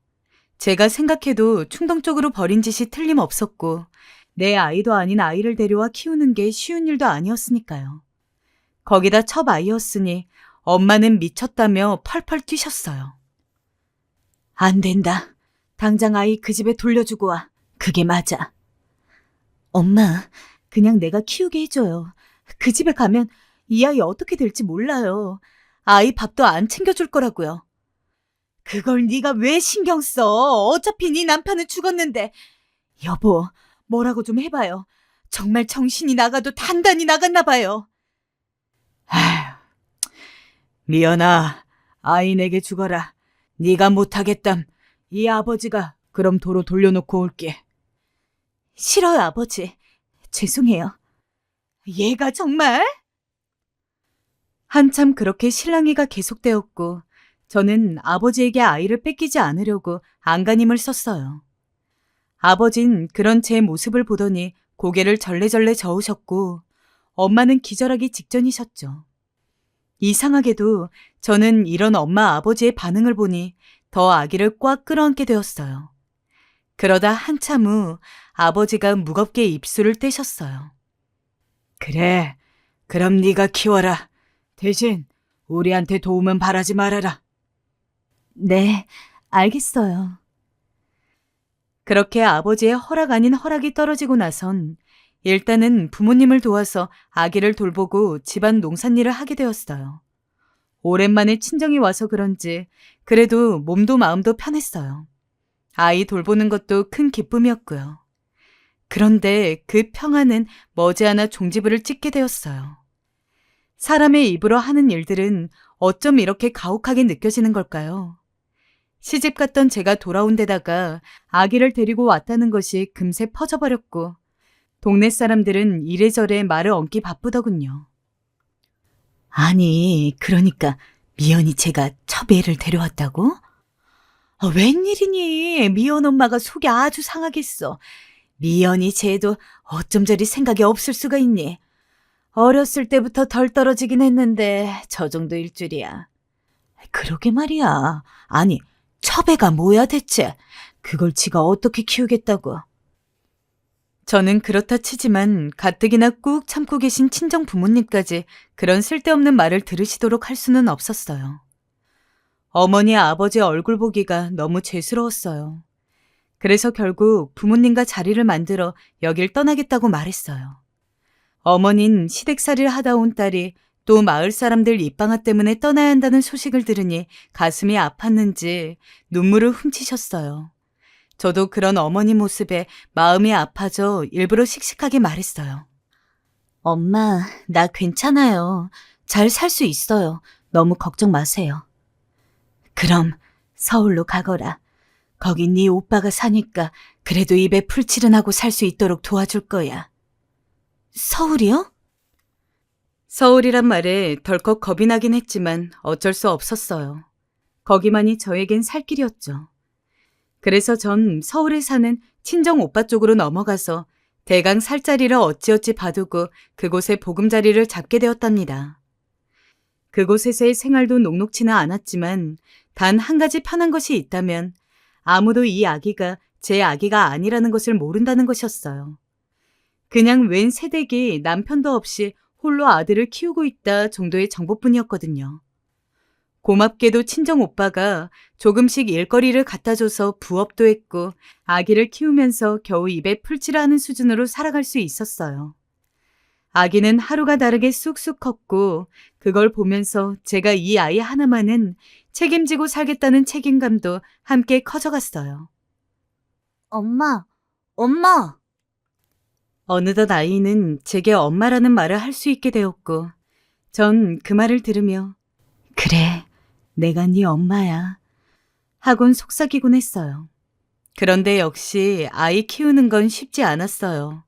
제가 생각해도 충동적으로 벌인 짓이 틀림없었고 내 아이도 아닌 아이를 데려와 키우는 게 쉬운 일도 아니었으니까요. 거기다 첩 아이였으니 엄마는 미쳤다며 펄펄 뛰셨어요. 안 된다. 당장 아이 그 집에 돌려주고 와. 그게 맞아. 엄마, 그냥 내가 키우게 해줘요. 그 집에 가면 이 아이 어떻게 될지 몰라요. 아이 밥도 안 챙겨줄 거라고요. 그걸 네가 왜 신경 써? 어차피 네 남편은 죽었는데. 여보, 뭐라고 좀 해봐요. 정말 정신이 나가도 단단히 나갔나 봐요. 아휴, 미연아, 아이 내게 죽어라. 네가 못하겠담. 이 아버지가 그럼 도로 돌려놓고 올게. 싫어요, 아버지. 죄송해요. 얘가 정말? 한참 그렇게 실랑이가 계속되었고 저는 아버지에게 아이를 뺏기지 않으려고 안간힘을 썼어요. 아버진 그런 제 모습을 보더니 고개를 절레절레 저으셨고 엄마는 기절하기 직전이셨죠. 이상하게도 저는 이런 엄마 아버지의 반응을 보니 더 아기를 꽉 끌어안게 되었어요. 그러다 한참 후 아버지가 무겁게 입술을 떼셨어요. 그래, 그럼 네가 키워라. 대신 우리한테 도움은 바라지 말아라. 네, 알겠어요. 그렇게 아버지의 허락 아닌 허락이 떨어지고 나선 일단은 부모님을 도와서 아기를 돌보고 집안 농산일을 하게 되었어요. 오랜만에 친정이 와서 그런지 그래도 몸도 마음도 편했어요. 아이 돌보는 것도 큰 기쁨이었고요. 그런데 그 평안은 머지않아 종지부를 찍게 되었어요. 사람의 입으로 하는 일들은 어쩜 이렇게 가혹하게 느껴지는 걸까요? 시집 갔던 제가 돌아온 데다가 아기를 데리고 왔다는 것이 금세 퍼져버렸고 동네 사람들은 이래저래 말을 얹기 바쁘더군요. 아니, 그러니까 미연이 제가 첩애를 데려왔다고? 웬일이니? 미연 엄마가 속이 아주 상하겠어. 미연이 쟤도 어쩜 저리 생각이 없을 수가 있니? 어렸을 때부터 덜 떨어지긴 했는데 저 정도일 줄이야. 그러게 말이야. 아니, 첩애가 뭐야 대체? 그걸 지가 어떻게 키우겠다고. 저는 그렇다 치지만 가뜩이나 꾹 참고 계신 친정 부모님까지 그런 쓸데없는 말을 들으시도록 할 수는 없었어요. 어머니 아버지 얼굴 보기가 너무 죄스러웠어요. 그래서 결국 부모님과 자리를 만들어 여길 떠나겠다고 말했어요. 어머닌 시댁살이를 하다 온 딸이 또 마을 사람들 입방아 때문에 떠나야 한다는 소식을 들으니 가슴이 아팠는지 눈물을 훔치셨어요. 저도 그런 어머니 모습에 마음이 아파져 일부러 씩씩하게 말했어요. 엄마, 나 괜찮아요. 잘 살 수 있어요. 너무 걱정 마세요. 그럼 서울로 가거라. 거기 네 오빠가 사니까 그래도 입에 풀칠은 하고 살 수 있도록 도와줄 거야. 서울이요? 서울이란 말에 덜컥 겁이 나긴 했지만 어쩔 수 없었어요. 거기만이 저에겐 살 길이었죠. 그래서 전 서울에 사는 친정 오빠 쪽으로 넘어가서 대강 살자리를 어찌어찌 봐두고 그곳에 보금자리를 잡게 되었답니다. 그곳에서의 생활도 녹록지는 않았지만 단 한 가지 편한 것이 있다면 아무도 이 아기가 제 아기가 아니라는 것을 모른다는 것이었어요. 그냥 웬 새댁이 남편도 없이 홀로 아들을 키우고 있다 정도의 정보뿐이었거든요. 고맙게도 친정 오빠가 조금씩 일거리를 갖다 줘서 부업도 했고 아기를 키우면서 겨우 입에 풀칠을 하는 수준으로 살아갈 수 있었어요. 아기는 하루가 다르게 쑥쑥 컸고 그걸 보면서 제가 이 아이 하나만은 책임지고 살겠다는 책임감도 함께 커져갔어요. 엄마. 어느덧 아이는 제게 엄마라는 말을 할 수 있게 되었고 전 그 말을 들으며 그래, 내가 네 엄마야 하곤 속삭이곤 했어요. 그런데 역시 아이 키우는 건 쉽지 않았어요.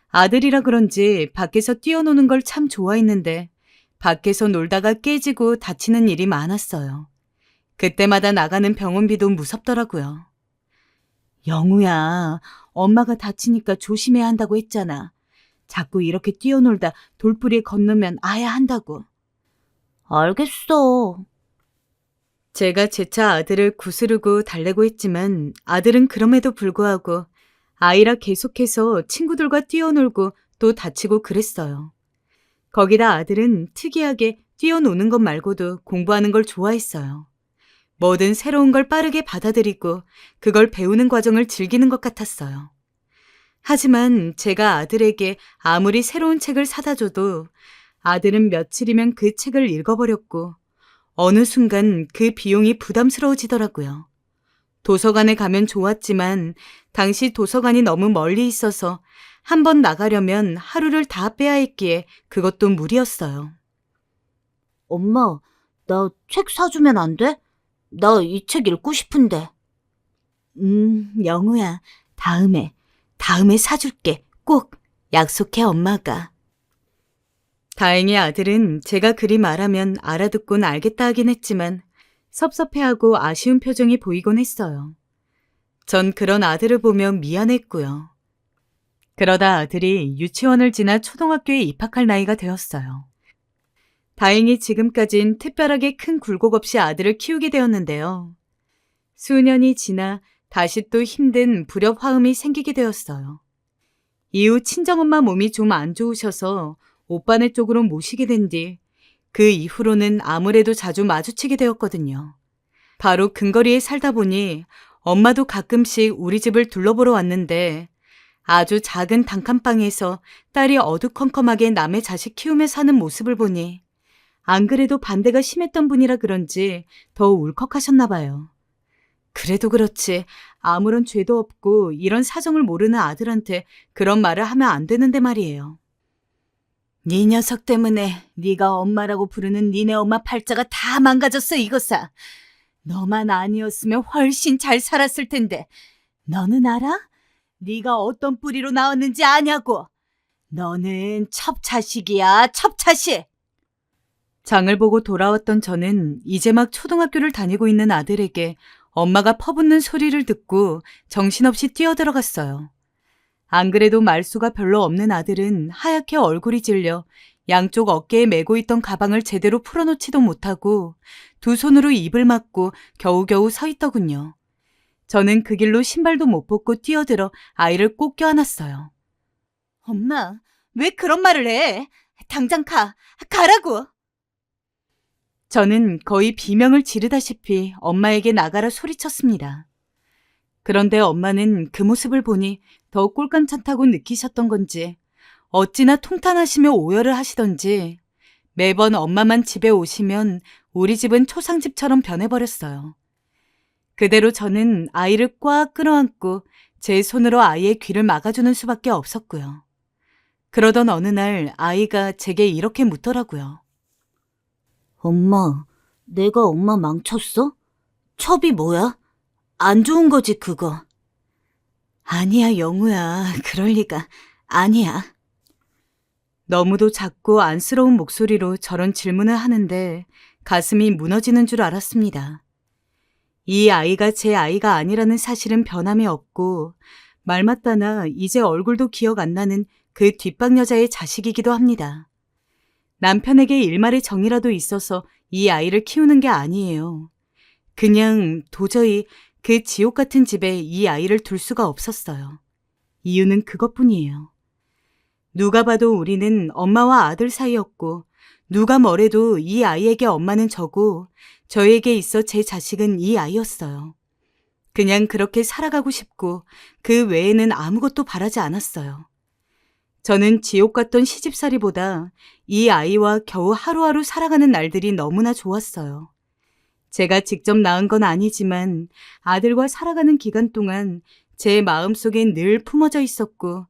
아들이라 그런지 밖에서 뛰어노는 걸 참 좋아했는데 밖에서 놀다가 깨지고 다치는 일이 많았어요. 그때마다 나가는 병원비도 무섭더라고요. 영우야, 엄마가 다치니까 조심해야 한다고 했잖아. 자꾸 이렇게 뛰어놀다 돌부리에 건너면 아야 한다고. 알겠어. 제가 재차 아들을 구스르고 달래고 했지만 아들은 그럼에도 불구하고 아이라 계속해서 친구들과 뛰어놀고 또 다치고 그랬어요. 거기다 아들은 특이하게 뛰어노는 것 말고도 공부하는 걸 좋아했어요. 뭐든 새로운 걸 빠르게 받아들이고 그걸 배우는 과정을 즐기는 것 같았어요. 하지만 제가 아들에게 아무리 새로운 책을 사다 줘도 아들은 며칠이면 그 책을 읽어버렸고 어느 순간 그 비용이 부담스러워지더라고요. 도서관에 가면 좋았지만 당시 도서관이 너무 멀리 있어서 한 번 나가려면 하루를 다 빼야 했기에 그것도 무리였어요. 엄마, 나 책 사주면 안 돼? 나 이 책 읽고 싶은데. 영우야, 다음에 사줄게. 꼭 약속해, 엄마가. 다행히 아들은 제가 그리 말하면 알아듣곤 알겠다 하긴 했지만 섭섭해하고 아쉬운 표정이 보이곤 했어요. 전 그런 아들을 보며 미안했고요. 그러다 아들이 유치원을 지나 초등학교에 입학할 나이가 되었어요. 다행히 지금까진 특별하게 큰 굴곡 없이 아들을 키우게 되었는데요. 수년이 지나 다시 또 힘든 불협 화음이 생기게 되었어요. 이후 친정엄마 몸이 좀 안 좋으셔서 오빠네 쪽으로 모시게 된 뒤 그 이후로는 아무래도 자주 마주치게 되었거든요. 바로 근거리에 살다 보니 엄마도 가끔씩 우리 집을 둘러보러 왔는데 아주 작은 단칸방에서 딸이 어두컴컴하게 남의 자식 키우며 사는 모습을 보니 안 그래도 반대가 심했던 분이라 그런지 더 울컥하셨나 봐요. 그래도 그렇지 아무런 죄도 없고 이런 사정을 모르는 아들한테 그런 말을 하면 안 되는데 말이에요. 네 녀석 때문에 네가 엄마라고 부르는 니네 엄마 팔자가 다 망가졌어 이거사. 너만 아니었으면 훨씬 잘 살았을 텐데. 너는 알아? 네가 어떤 뿌리로 나왔는지 아냐고. 너는 첩자식이야, 첩자식. 장을 보고 돌아왔던 저는 이제 막 초등학교를 다니고 있는 아들에게 엄마가 퍼붓는 소리를 듣고 정신없이 뛰어들어갔어요. 안 그래도 말수가 별로 없는 아들은 하얗게 얼굴이 질려 양쪽 어깨에 메고 있던 가방을 제대로 풀어놓지도 못하고 두 손으로 입을 막고 겨우겨우 서 있더군요. 저는 그 길로 신발도 못 벗고 뛰어들어 아이를 꼭 껴안았어요. 엄마, 왜 그런 말을 해? 당장 가라고. 저는 거의 비명을 지르다시피 엄마에게 나가라 소리쳤습니다. 그런데 엄마는 그 모습을 보니 더 꼴깜찮다고 느끼셨던 건지 어찌나 통탄하시며 오열을 하시던지 매번 엄마만 집에 오시면 우리 집은 초상집처럼 변해버렸어요. 그대로 저는 아이를 꽉 끌어안고 제 손으로 아이의 귀를 막아주는 수밖에 없었고요. 그러던 어느 날 아이가 제게 이렇게 묻더라고요. 엄마, 내가 엄마 망쳤어? 첩이 뭐야? 안 좋은 거지, 그거. 아니야, 영우야. 그럴 리가. 아니야. 너무도 작고 안쓰러운 목소리로 저런 질문을 하는데 가슴이 무너지는 줄 알았습니다. 이 아이가 제 아이가 아니라는 사실은 변함이 없고 말맞다나 이제 얼굴도 기억 안 나는 그 뒷방 여자의 자식이기도 합니다. 남편에게 일말의 정이라도 있어서 이 아이를 키우는 게 아니에요. 그냥 도저히 그 지옥 같은 집에 이 아이를 둘 수가 없었어요. 이유는 그것뿐이에요. 누가 봐도 우리는 엄마와 아들 사이였고 누가 뭐래도 이 아이에게 엄마는 저고 저에게 있어 제 자식은 이 아이였어요. 그냥 그렇게 살아가고 싶고 그 외에는 아무것도 바라지 않았어요. 저는 지옥 같던 시집살이보다 이 아이와 겨우 하루하루 살아가는 날들이 너무나 좋았어요. 제가 직접 낳은 건 아니지만 아들과 살아가는 기간 동안 제 마음속엔 늘 품어져 있었고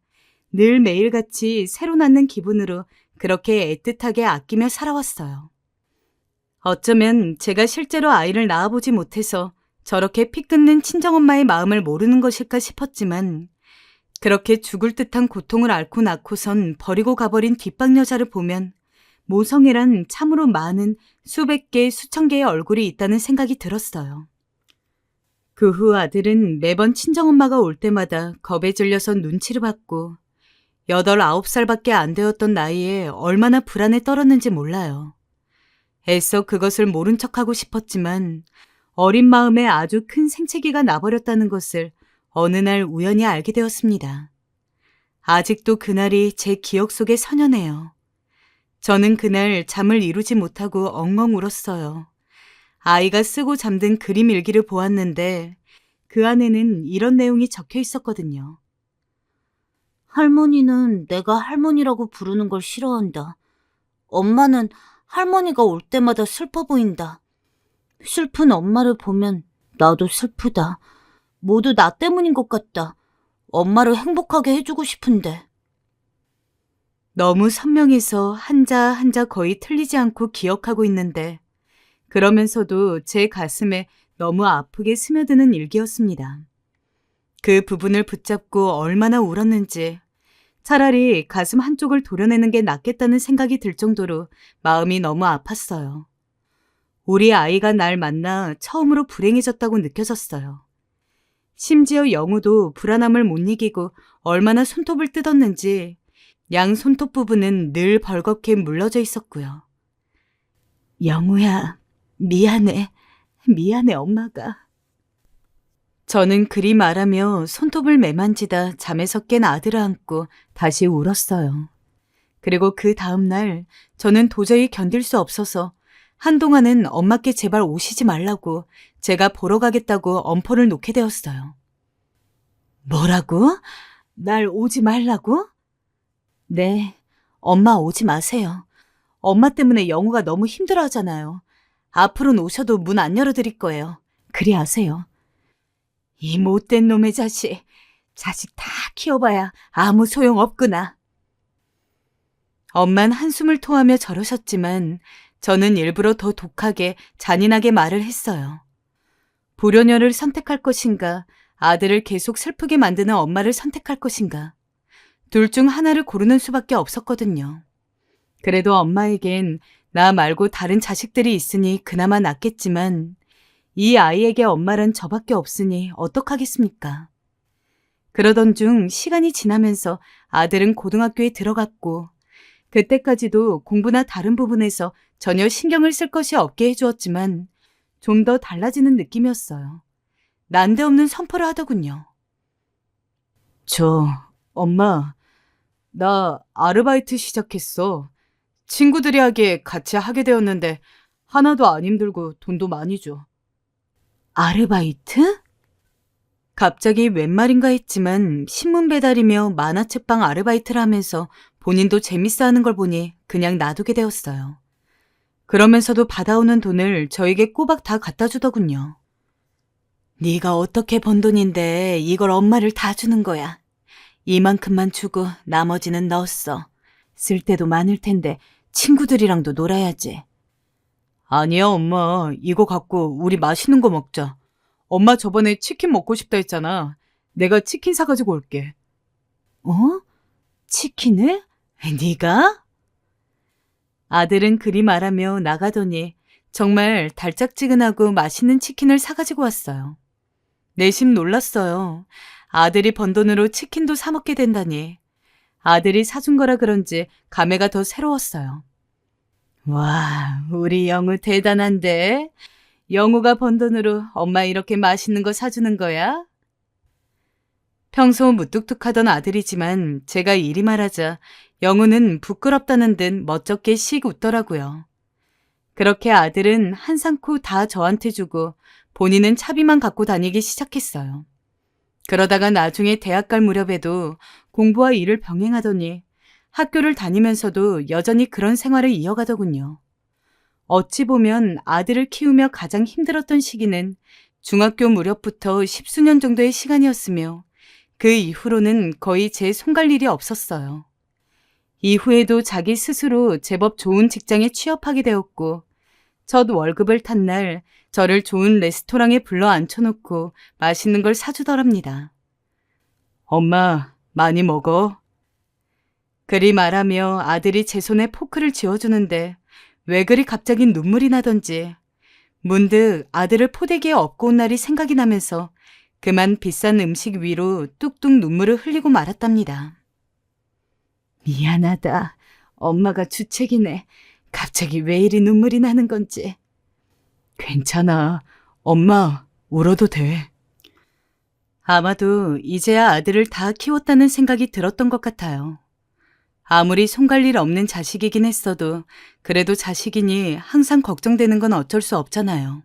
늘 매일같이 새로 낳는 기분으로 그렇게 애틋하게 아끼며 살아왔어요. 어쩌면 제가 실제로 아이를 낳아보지 못해서 저렇게 피 끊는 친정엄마의 마음을 모르는 것일까 싶었지만 그렇게 죽을 듯한 고통을 앓고 낳고선 버리고 가버린 뒷방 여자를 보면 모성애란 참으로 많은 수백 개, 수천 개의 얼굴이 있다는 생각이 들었어요. 그 후 아들은 매번 친정엄마가 올 때마다 겁에 질려서 눈치를 받고 8, 9살밖에 안 되었던 나이에 얼마나 불안에 떨었는지 몰라요. 애써 그것을 모른 척하고 싶었지만 어린 마음에 아주 큰 생채기가 나버렸다는 것을 어느 날 우연히 알게 되었습니다. 아직도 그날이 제 기억 속에 선연해요. 저는 그날 잠을 이루지 못하고 엉엉 울었어요. 아이가 쓰고 잠든 그림 일기를 보았는데 그 안에는 이런 내용이 적혀 있었거든요. 할머니는 내가 할머니라고 부르는 걸 싫어한다. 엄마는 할머니가 올 때마다 슬퍼 보인다. 슬픈 엄마를 보면 나도 슬프다. 모두 나 때문인 것 같다. 엄마를 행복하게 해주고 싶은데. 너무 선명해서 한자 한자 거의 틀리지 않고 기억하고 있는데 그러면서도 제 가슴에 너무 아프게 스며드는 일기였습니다. 그 부분을 붙잡고 얼마나 울었는지 차라리 가슴 한쪽을 도려내는 게 낫겠다는 생각이 들 정도로 마음이 너무 아팠어요. 우리 아이가 날 만나 처음으로 불행해졌다고 느껴졌어요. 심지어 영우도 불안함을 못 이기고 얼마나 손톱을 뜯었는지 양 손톱 부분은 늘 벌겋게 물러져 있었고요. 영우야, 미안해. 미안해, 엄마가. 저는 그리 말하며 손톱을 매만지다 잠에서 깬 아들을 안고 다시 울었어요. 그리고 그 다음날 저는 도저히 견딜 수 없어서 한동안은 엄마께 제발 오시지 말라고 제가 보러 가겠다고 엄포를 놓게 되었어요. 뭐라고? 날 오지 말라고? 네, 엄마 오지 마세요. 엄마 때문에 영우가 너무 힘들어하잖아요. 앞으로는 오셔도 문 안 열어드릴 거예요. 그리 하세요. 이 못된 놈의 자식. 자식 다 키워봐야 아무 소용 없구나. 엄만 한숨을 토하며 저러셨지만 저는 일부러 더 독하게 잔인하게 말을 했어요. 불효녀를 선택할 것인가, 아들을 계속 슬프게 만드는 엄마를 선택할 것인가. 둘 중 하나를 고르는 수밖에 없었거든요. 그래도 엄마에겐 나 말고 다른 자식들이 있으니 그나마 낫겠지만 이 아이에게 엄마란 저밖에 없으니 어떡하겠습니까? 그러던 중 시간이 지나면서 아들은 고등학교에 들어갔고 그때까지도 공부나 다른 부분에서 전혀 신경을 쓸 것이 없게 해주었지만 좀 더 달라지는 느낌이었어요. 난데없는 선포를 하더군요. 엄마, 나 아르바이트 시작했어. 친구들이 하기에 같이 하게 되었는데 하나도 안 힘들고 돈도 많이 줘. 아르바이트? 갑자기 웬 말인가 했지만 신문 배달이며 만화책방 아르바이트를 하면서 본인도 재밌어 하는 걸 보니 그냥 놔두게 되었어요. 그러면서도 받아오는 돈을 저에게 꼬박 다 갖다 주더군요. 네가 어떻게 번 돈인데 이걸 엄마를 다 주는 거야. 이만큼만 주고 나머지는 너 써. 쓸 때도 많을 텐데 친구들이랑도 놀아야지. 아니야, 엄마. 이거 갖고 우리 맛있는 거 먹자. 엄마 저번에 치킨 먹고 싶다 했잖아. 내가 치킨 사가지고 올게. 어? 치킨을? 네가? 아들은 그리 말하며 나가더니 정말 달짝지근하고 맛있는 치킨을 사가지고 왔어요. 내심 놀랐어요. 아들이 번 돈으로 치킨도 사 먹게 된다니. 아들이 사준 거라 그런지 감회가 더 새로웠어요. 와, 우리 영우 대단한데? 영우가 번 돈으로 엄마 이렇게 맛있는 거 사주는 거야? 평소 무뚝뚝하던 아들이지만 제가 이리 말하자 영우는 부끄럽다는 듯 멋쩍게 씩 웃더라고요. 그렇게 아들은 한상쿠 다 저한테 주고 본인은 차비만 갖고 다니기 시작했어요. 그러다가 나중에 대학 갈 무렵에도 공부와 일을 병행하더니 학교를 다니면서도 여전히 그런 생활을 이어가더군요. 어찌 보면 아들을 키우며 가장 힘들었던 시기는 중학교 무렵부터 10수년 정도의 시간이었으며 그 이후로는 거의 제 손 갈 일이 없었어요. 이후에도 자기 스스로 제법 좋은 직장에 취업하게 되었고, 첫 월급을 탄 날 저를 좋은 레스토랑에 불러 앉혀놓고 맛있는 걸 사주더랍니다. 엄마, 많이 먹어. 그리 말하며 아들이 제 손에 포크를 쥐어주는데 왜 그리 갑자기 눈물이 나던지 문득 아들을 포대기에 업고 온 날이 생각이 나면서 그만 비싼 음식 위로 뚝뚝 눈물을 흘리고 말았답니다. 미안하다. 엄마가 주책이네. 갑자기 왜 이리 눈물이 나는 건지. 괜찮아. 엄마, 울어도 돼. 아마도 이제야 아들을 다 키웠다는 생각이 들었던 것 같아요. 아무리 손갈 일 없는 자식이긴 했어도 그래도 자식이니 항상 걱정되는 건 어쩔 수 없잖아요.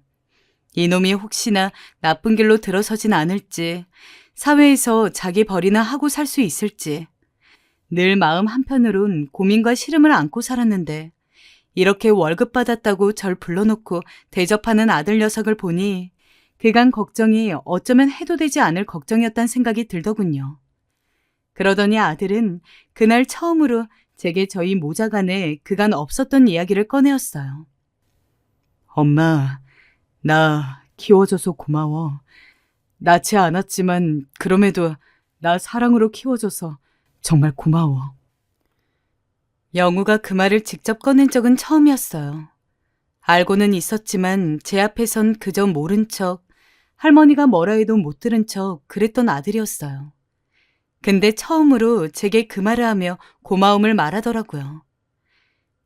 이놈이 혹시나 나쁜 길로 들어서진 않을지, 사회에서 자기 벌이나 하고 살 수 있을지, 늘 마음 한편으론 고민과 시름을 안고 살았는데 이렇게 월급 받았다고 절 불러놓고 대접하는 아들 녀석을 보니 그간 걱정이 어쩌면 해도 되지 않을 걱정이었단 생각이 들더군요. 그러더니 아들은 그날 처음으로 제게 저희 모자간에 그간 없었던 이야기를 꺼내었어요. 엄마, 나 키워줘서 고마워. 낳지 않았지만 그럼에도 나 사랑으로 키워줘서 정말 고마워. 영우가 그 말을 직접 꺼낸 적은 처음이었어요. 알고는 있었지만 제 앞에선 그저 모른 척, 할머니가 뭐라 해도 못 들은 척 그랬던 아들이었어요. 근데 처음으로 제게 그 말을 하며 고마움을 말하더라고요.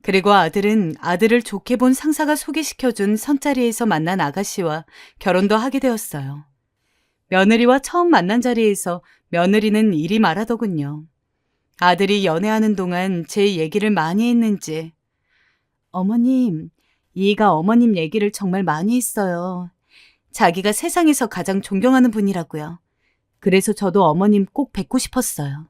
그리고 아들은 아들을 좋게 본 상사가 소개시켜준 선자리에서 만난 아가씨와 결혼도 하게 되었어요. 며느리와 처음 만난 자리에서 며느리는 이리 말하더군요. 아들이 연애하는 동안 제 얘기를 많이 했는지. 어머님, 이가 어머님 얘기를 정말 많이 했어요. 자기가 세상에서 가장 존경하는 분이라고요. 그래서 저도 어머님 꼭 뵙고 싶었어요.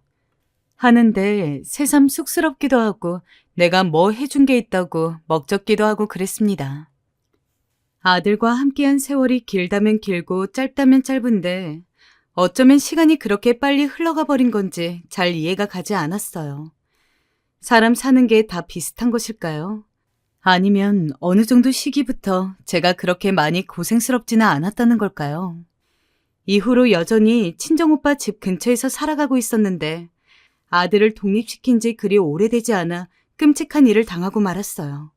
하는데 새삼 쑥스럽기도 하고 내가 뭐 해준 게 있다고 먹적기도 하고 그랬습니다. 아들과 함께한 세월이 길다면 길고 짧다면 짧은데 어쩌면 시간이 그렇게 빨리 흘러가 버린 건지 잘 이해가 가지 않았어요. 사람 사는 게 다 비슷한 것일까요? 아니면 어느 정도 시기부터 제가 그렇게 많이 고생스럽지는 않았다는 걸까요? 이후로 여전히 친정오빠 집 근처에서 살아가고 있었는데 아들을 독립시킨 지 그리 오래되지 않아 끔찍한 일을 당하고 말았어요.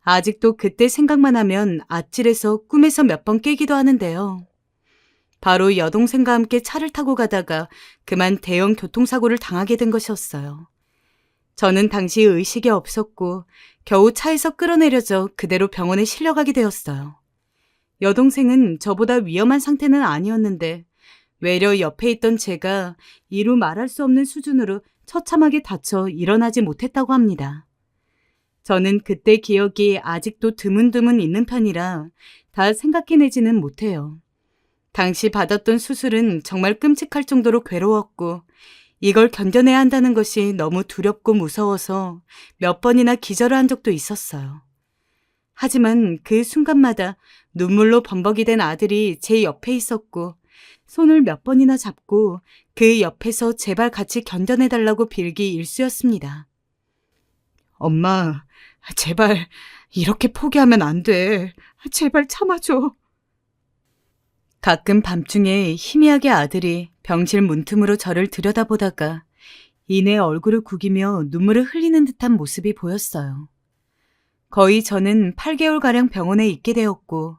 아직도 그때 생각만 하면 아찔해서 꿈에서 몇 번 깨기도 하는데요. 바로 여동생과 함께 차를 타고 가다가 그만 대형 교통사고를 당하게 된 것이었어요. 저는 당시 의식이 없었고 겨우 차에서 끌어내려져 그대로 병원에 실려가게 되었어요. 여동생은 저보다 위험한 상태는 아니었는데 외려 옆에 있던 제가 이루 말할 수 없는 수준으로 처참하게 다쳐 일어나지 못했다고 합니다. 저는 그때 기억이 아직도 드문드문 있는 편이라 다 생각해내지는 못해요. 당시 받았던 수술은 정말 끔찍할 정도로 괴로웠고 이걸 견뎌내야 한다는 것이 너무 두렵고 무서워서 몇 번이나 기절을 한 적도 있었어요. 하지만 그 순간마다 눈물로 범벅이 된 아들이 제 옆에 있었고 손을 몇 번이나 잡고 그 옆에서 제발 같이 견뎌내달라고 빌기 일쑤였습니다. 엄마, 제발 이렇게 포기하면 안 돼. 제발 참아줘. 가끔 밤중에 희미하게 아들이 병실 문틈으로 저를 들여다보다가 이내 얼굴을 구기며 눈물을 흘리는 듯한 모습이 보였어요. 거의 저는 8개월가량 병원에 있게 되었고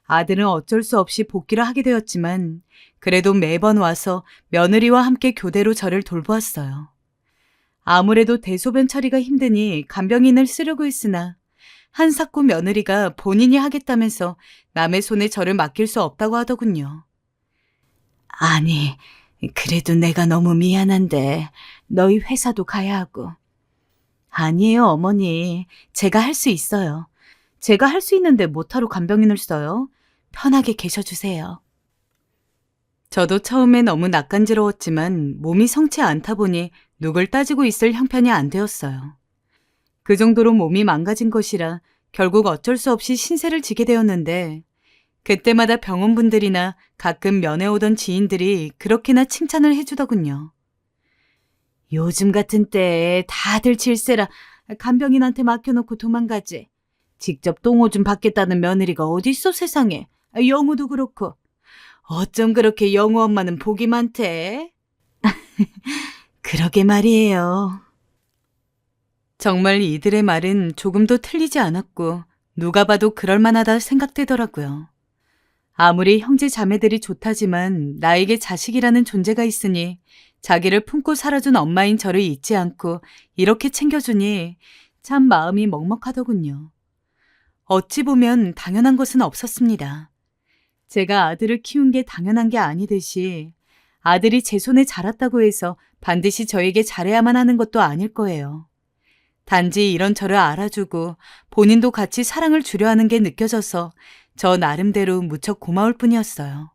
아들은 어쩔 수 없이 복귀를 하게 되었지만 그래도 매번 와서 며느리와 함께 교대로 저를 돌보았어요. 아무래도 대소변 처리가 힘드니 간병인을 쓰려고 했으나 한사코 며느리가 본인이 하겠다면서 남의 손에 저를 맡길 수 없다고 하더군요. 아니, 그래도 내가 너무 미안한데 너희 회사도 가야 하고. 아니에요, 어머니. 제가 할 수 있어요. 제가 할 수 있는데 못하러 간병인을 써요. 편하게 계셔주세요. 저도 처음에 너무 낯간지러웠지만 몸이 성치 않다 보니 누굴 따지고 있을 형편이 안 되었어요. 그 정도로 몸이 망가진 것이라 결국 어쩔 수 없이 신세를 지게 되었는데 그때마다 병원분들이나 가끔 면회 오던 지인들이 그렇게나 칭찬을 해주더군요. 요즘 같은 때에 다들 질세라 간병인한테 맡겨놓고 도망가지. 직접 똥오줌 받겠다는 며느리가 어딨어 세상에. 영우도 그렇고. 어쩜 그렇게 영우 엄마는 복이 많대? 그러게 말이에요. 정말 이들의 말은 조금도 틀리지 않았고 누가 봐도 그럴만하다 생각되더라고요. 아무리 형제 자매들이 좋다지만 나에게 자식이라는 존재가 있으니 자기를 품고 살아준 엄마인 저를 잊지 않고 이렇게 챙겨주니 참 마음이 먹먹하더군요. 어찌 보면 당연한 것은 없었습니다. 제가 아들을 키운 게 당연한 게 아니듯이 아들이 제 손에 자랐다고 해서 반드시 저에게 잘해야만 하는 것도 아닐 거예요. 단지 이런 저를 알아주고 본인도 같이 사랑을 주려 하는 게 느껴져서 저 나름대로 무척 고마울 뿐이었어요.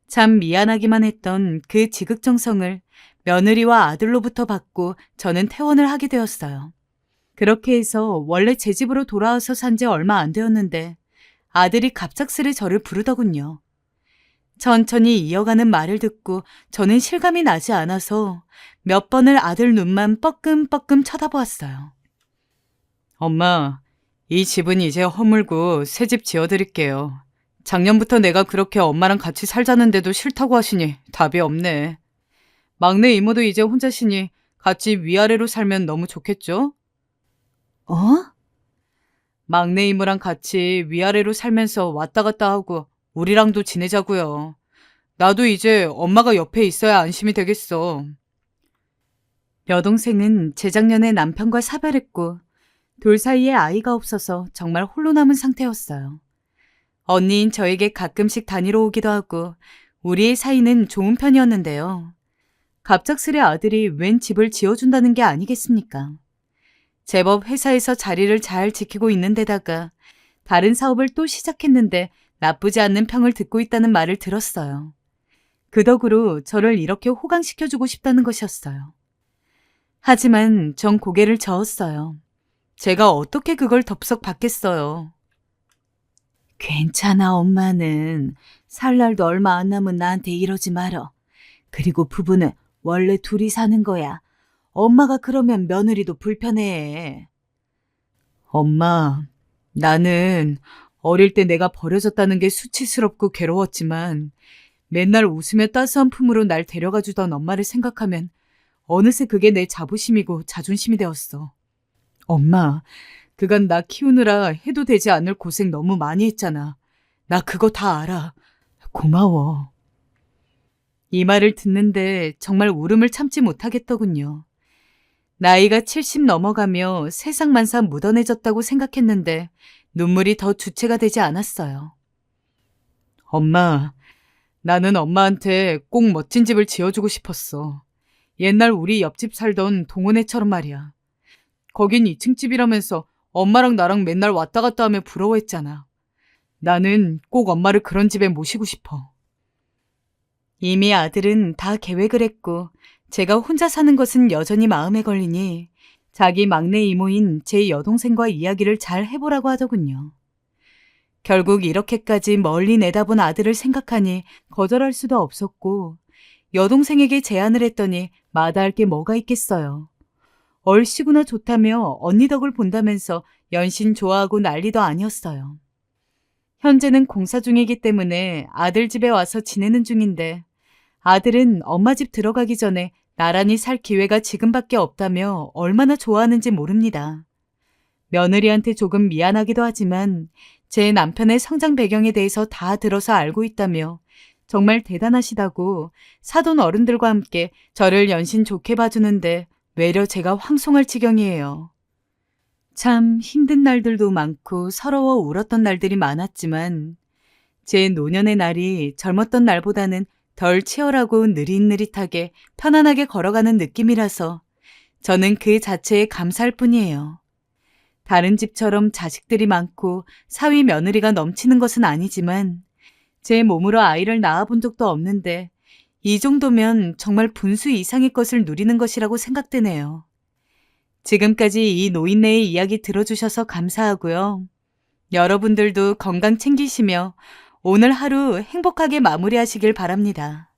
참 미안하기만 했던 그 지극정성을 며느리와 아들로부터 받고 저는 퇴원을 하게 되었어요. 그렇게 해서 원래 제 집으로 돌아와서 산 지 얼마 안 되었는데 아들이 갑작스레 저를 부르더군요. 천천히 이어가는 말을 듣고 저는 실감이 나지 않아서 몇 번을 아들 눈만 뻐끔뻐끔 쳐다보았어요. 엄마, 이 집은 이제 허물고 새 집 지어드릴게요. 작년부터 내가 그렇게 엄마랑 같이 살자는데도 싫다고 하시니 답이 없네. 막내 이모도 이제 혼자시니 같이 위아래로 살면 너무 좋겠죠? 어? 막내 이모랑 같이 위아래로 살면서 왔다 갔다 하고 우리랑도 지내자고요. 나도 이제 엄마가 옆에 있어야 안심이 되겠어. 여동생은 재작년에 남편과 사별했고 둘 사이에 아이가 없어서 정말 홀로 남은 상태였어요. 언니인 저에게 가끔씩 다니러 오기도 하고 우리의 사이는 좋은 편이었는데요. 갑작스레 아들이 웬 집을 지어준다는 게 아니겠습니까? 제법 회사에서 자리를 잘 지키고 있는 데다가 다른 사업을 또 시작했는데 나쁘지 않는 평을 듣고 있다는 말을 들었어요. 그 덕으로 저를 이렇게 호강시켜주고 싶다는 것이었어요. 하지만 전 고개를 저었어요. 제가 어떻게 그걸 덥석 받겠어요. 괜찮아, 엄마는. 살 날도 얼마 안 남은 나한테 이러지 말어. 그리고 부부는 원래 둘이 사는 거야. 엄마가 그러면 며느리도 불편해해. 엄마, 나는 어릴 때 내가 버려졌다는 게 수치스럽고 괴로웠지만 맨날 웃으며 따스한 품으로 날 데려가 주던 엄마를 생각하면 어느새 그게 내 자부심이고 자존심이 되었어. 엄마, 그간 나 키우느라 해도 되지 않을 고생 너무 많이 했잖아. 나 그거 다 알아. 고마워. 이 말을 듣는데 정말 울음을 참지 못하겠더군요. 나이가 70 넘어가며 세상만사 묻어내졌다고 생각했는데 눈물이 더 주체가 되지 않았어요. 엄마, 나는 엄마한테 꼭 멋진 집을 지어주고 싶었어. 옛날 우리 옆집 살던 동훈애처럼 말이야. 거긴 2층 집이라면서 엄마랑 나랑 맨날 왔다 갔다 하며 부러워했잖아. 나는 꼭 엄마를 그런 집에 모시고 싶어. 이미 아들은 다 계획을 했고 제가 혼자 사는 것은 여전히 마음에 걸리니 자기 막내 이모인 제 여동생과 이야기를 잘 해보라고 하더군요. 결국 이렇게까지 멀리 내다본 아들을 생각하니 거절할 수도 없었고 여동생에게 제안을 했더니 마다할 게 뭐가 있겠어요. 얼씨구나 좋다며 언니 덕을 본다면서 연신 좋아하고 난리도 아니었어요. 현재는 공사 중이기 때문에 아들 집에 와서 지내는 중인데 아들은 엄마 집 들어가기 전에 나란히 살 기회가 지금밖에 없다며 얼마나 좋아하는지 모릅니다. 며느리한테 조금 미안하기도 하지만 제 남편의 성장 배경에 대해서 다 들어서 알고 있다며 정말 대단하시다고 사돈 어른들과 함께 저를 연신 좋게 봐주는데 외려 제가 황송할 지경이에요. 참 힘든 날들도 많고 서러워 울었던 날들이 많았지만 제 노년의 날이 젊었던 날보다는 덜 치열하고 느릿느릿하게 편안하게 걸어가는 느낌이라서 저는 그 자체에 감사할 뿐이에요. 다른 집처럼 자식들이 많고 사위 며느리가 넘치는 것은 아니지만 제 몸으로 아이를 낳아본 적도 없는데 이 정도면 정말 분수 이상의 것을 누리는 것이라고 생각되네요. 지금까지 이 노인네의 이야기 들어주셔서 감사하고요. 여러분들도 건강 챙기시며 오늘 하루 행복하게 마무리하시길 바랍니다.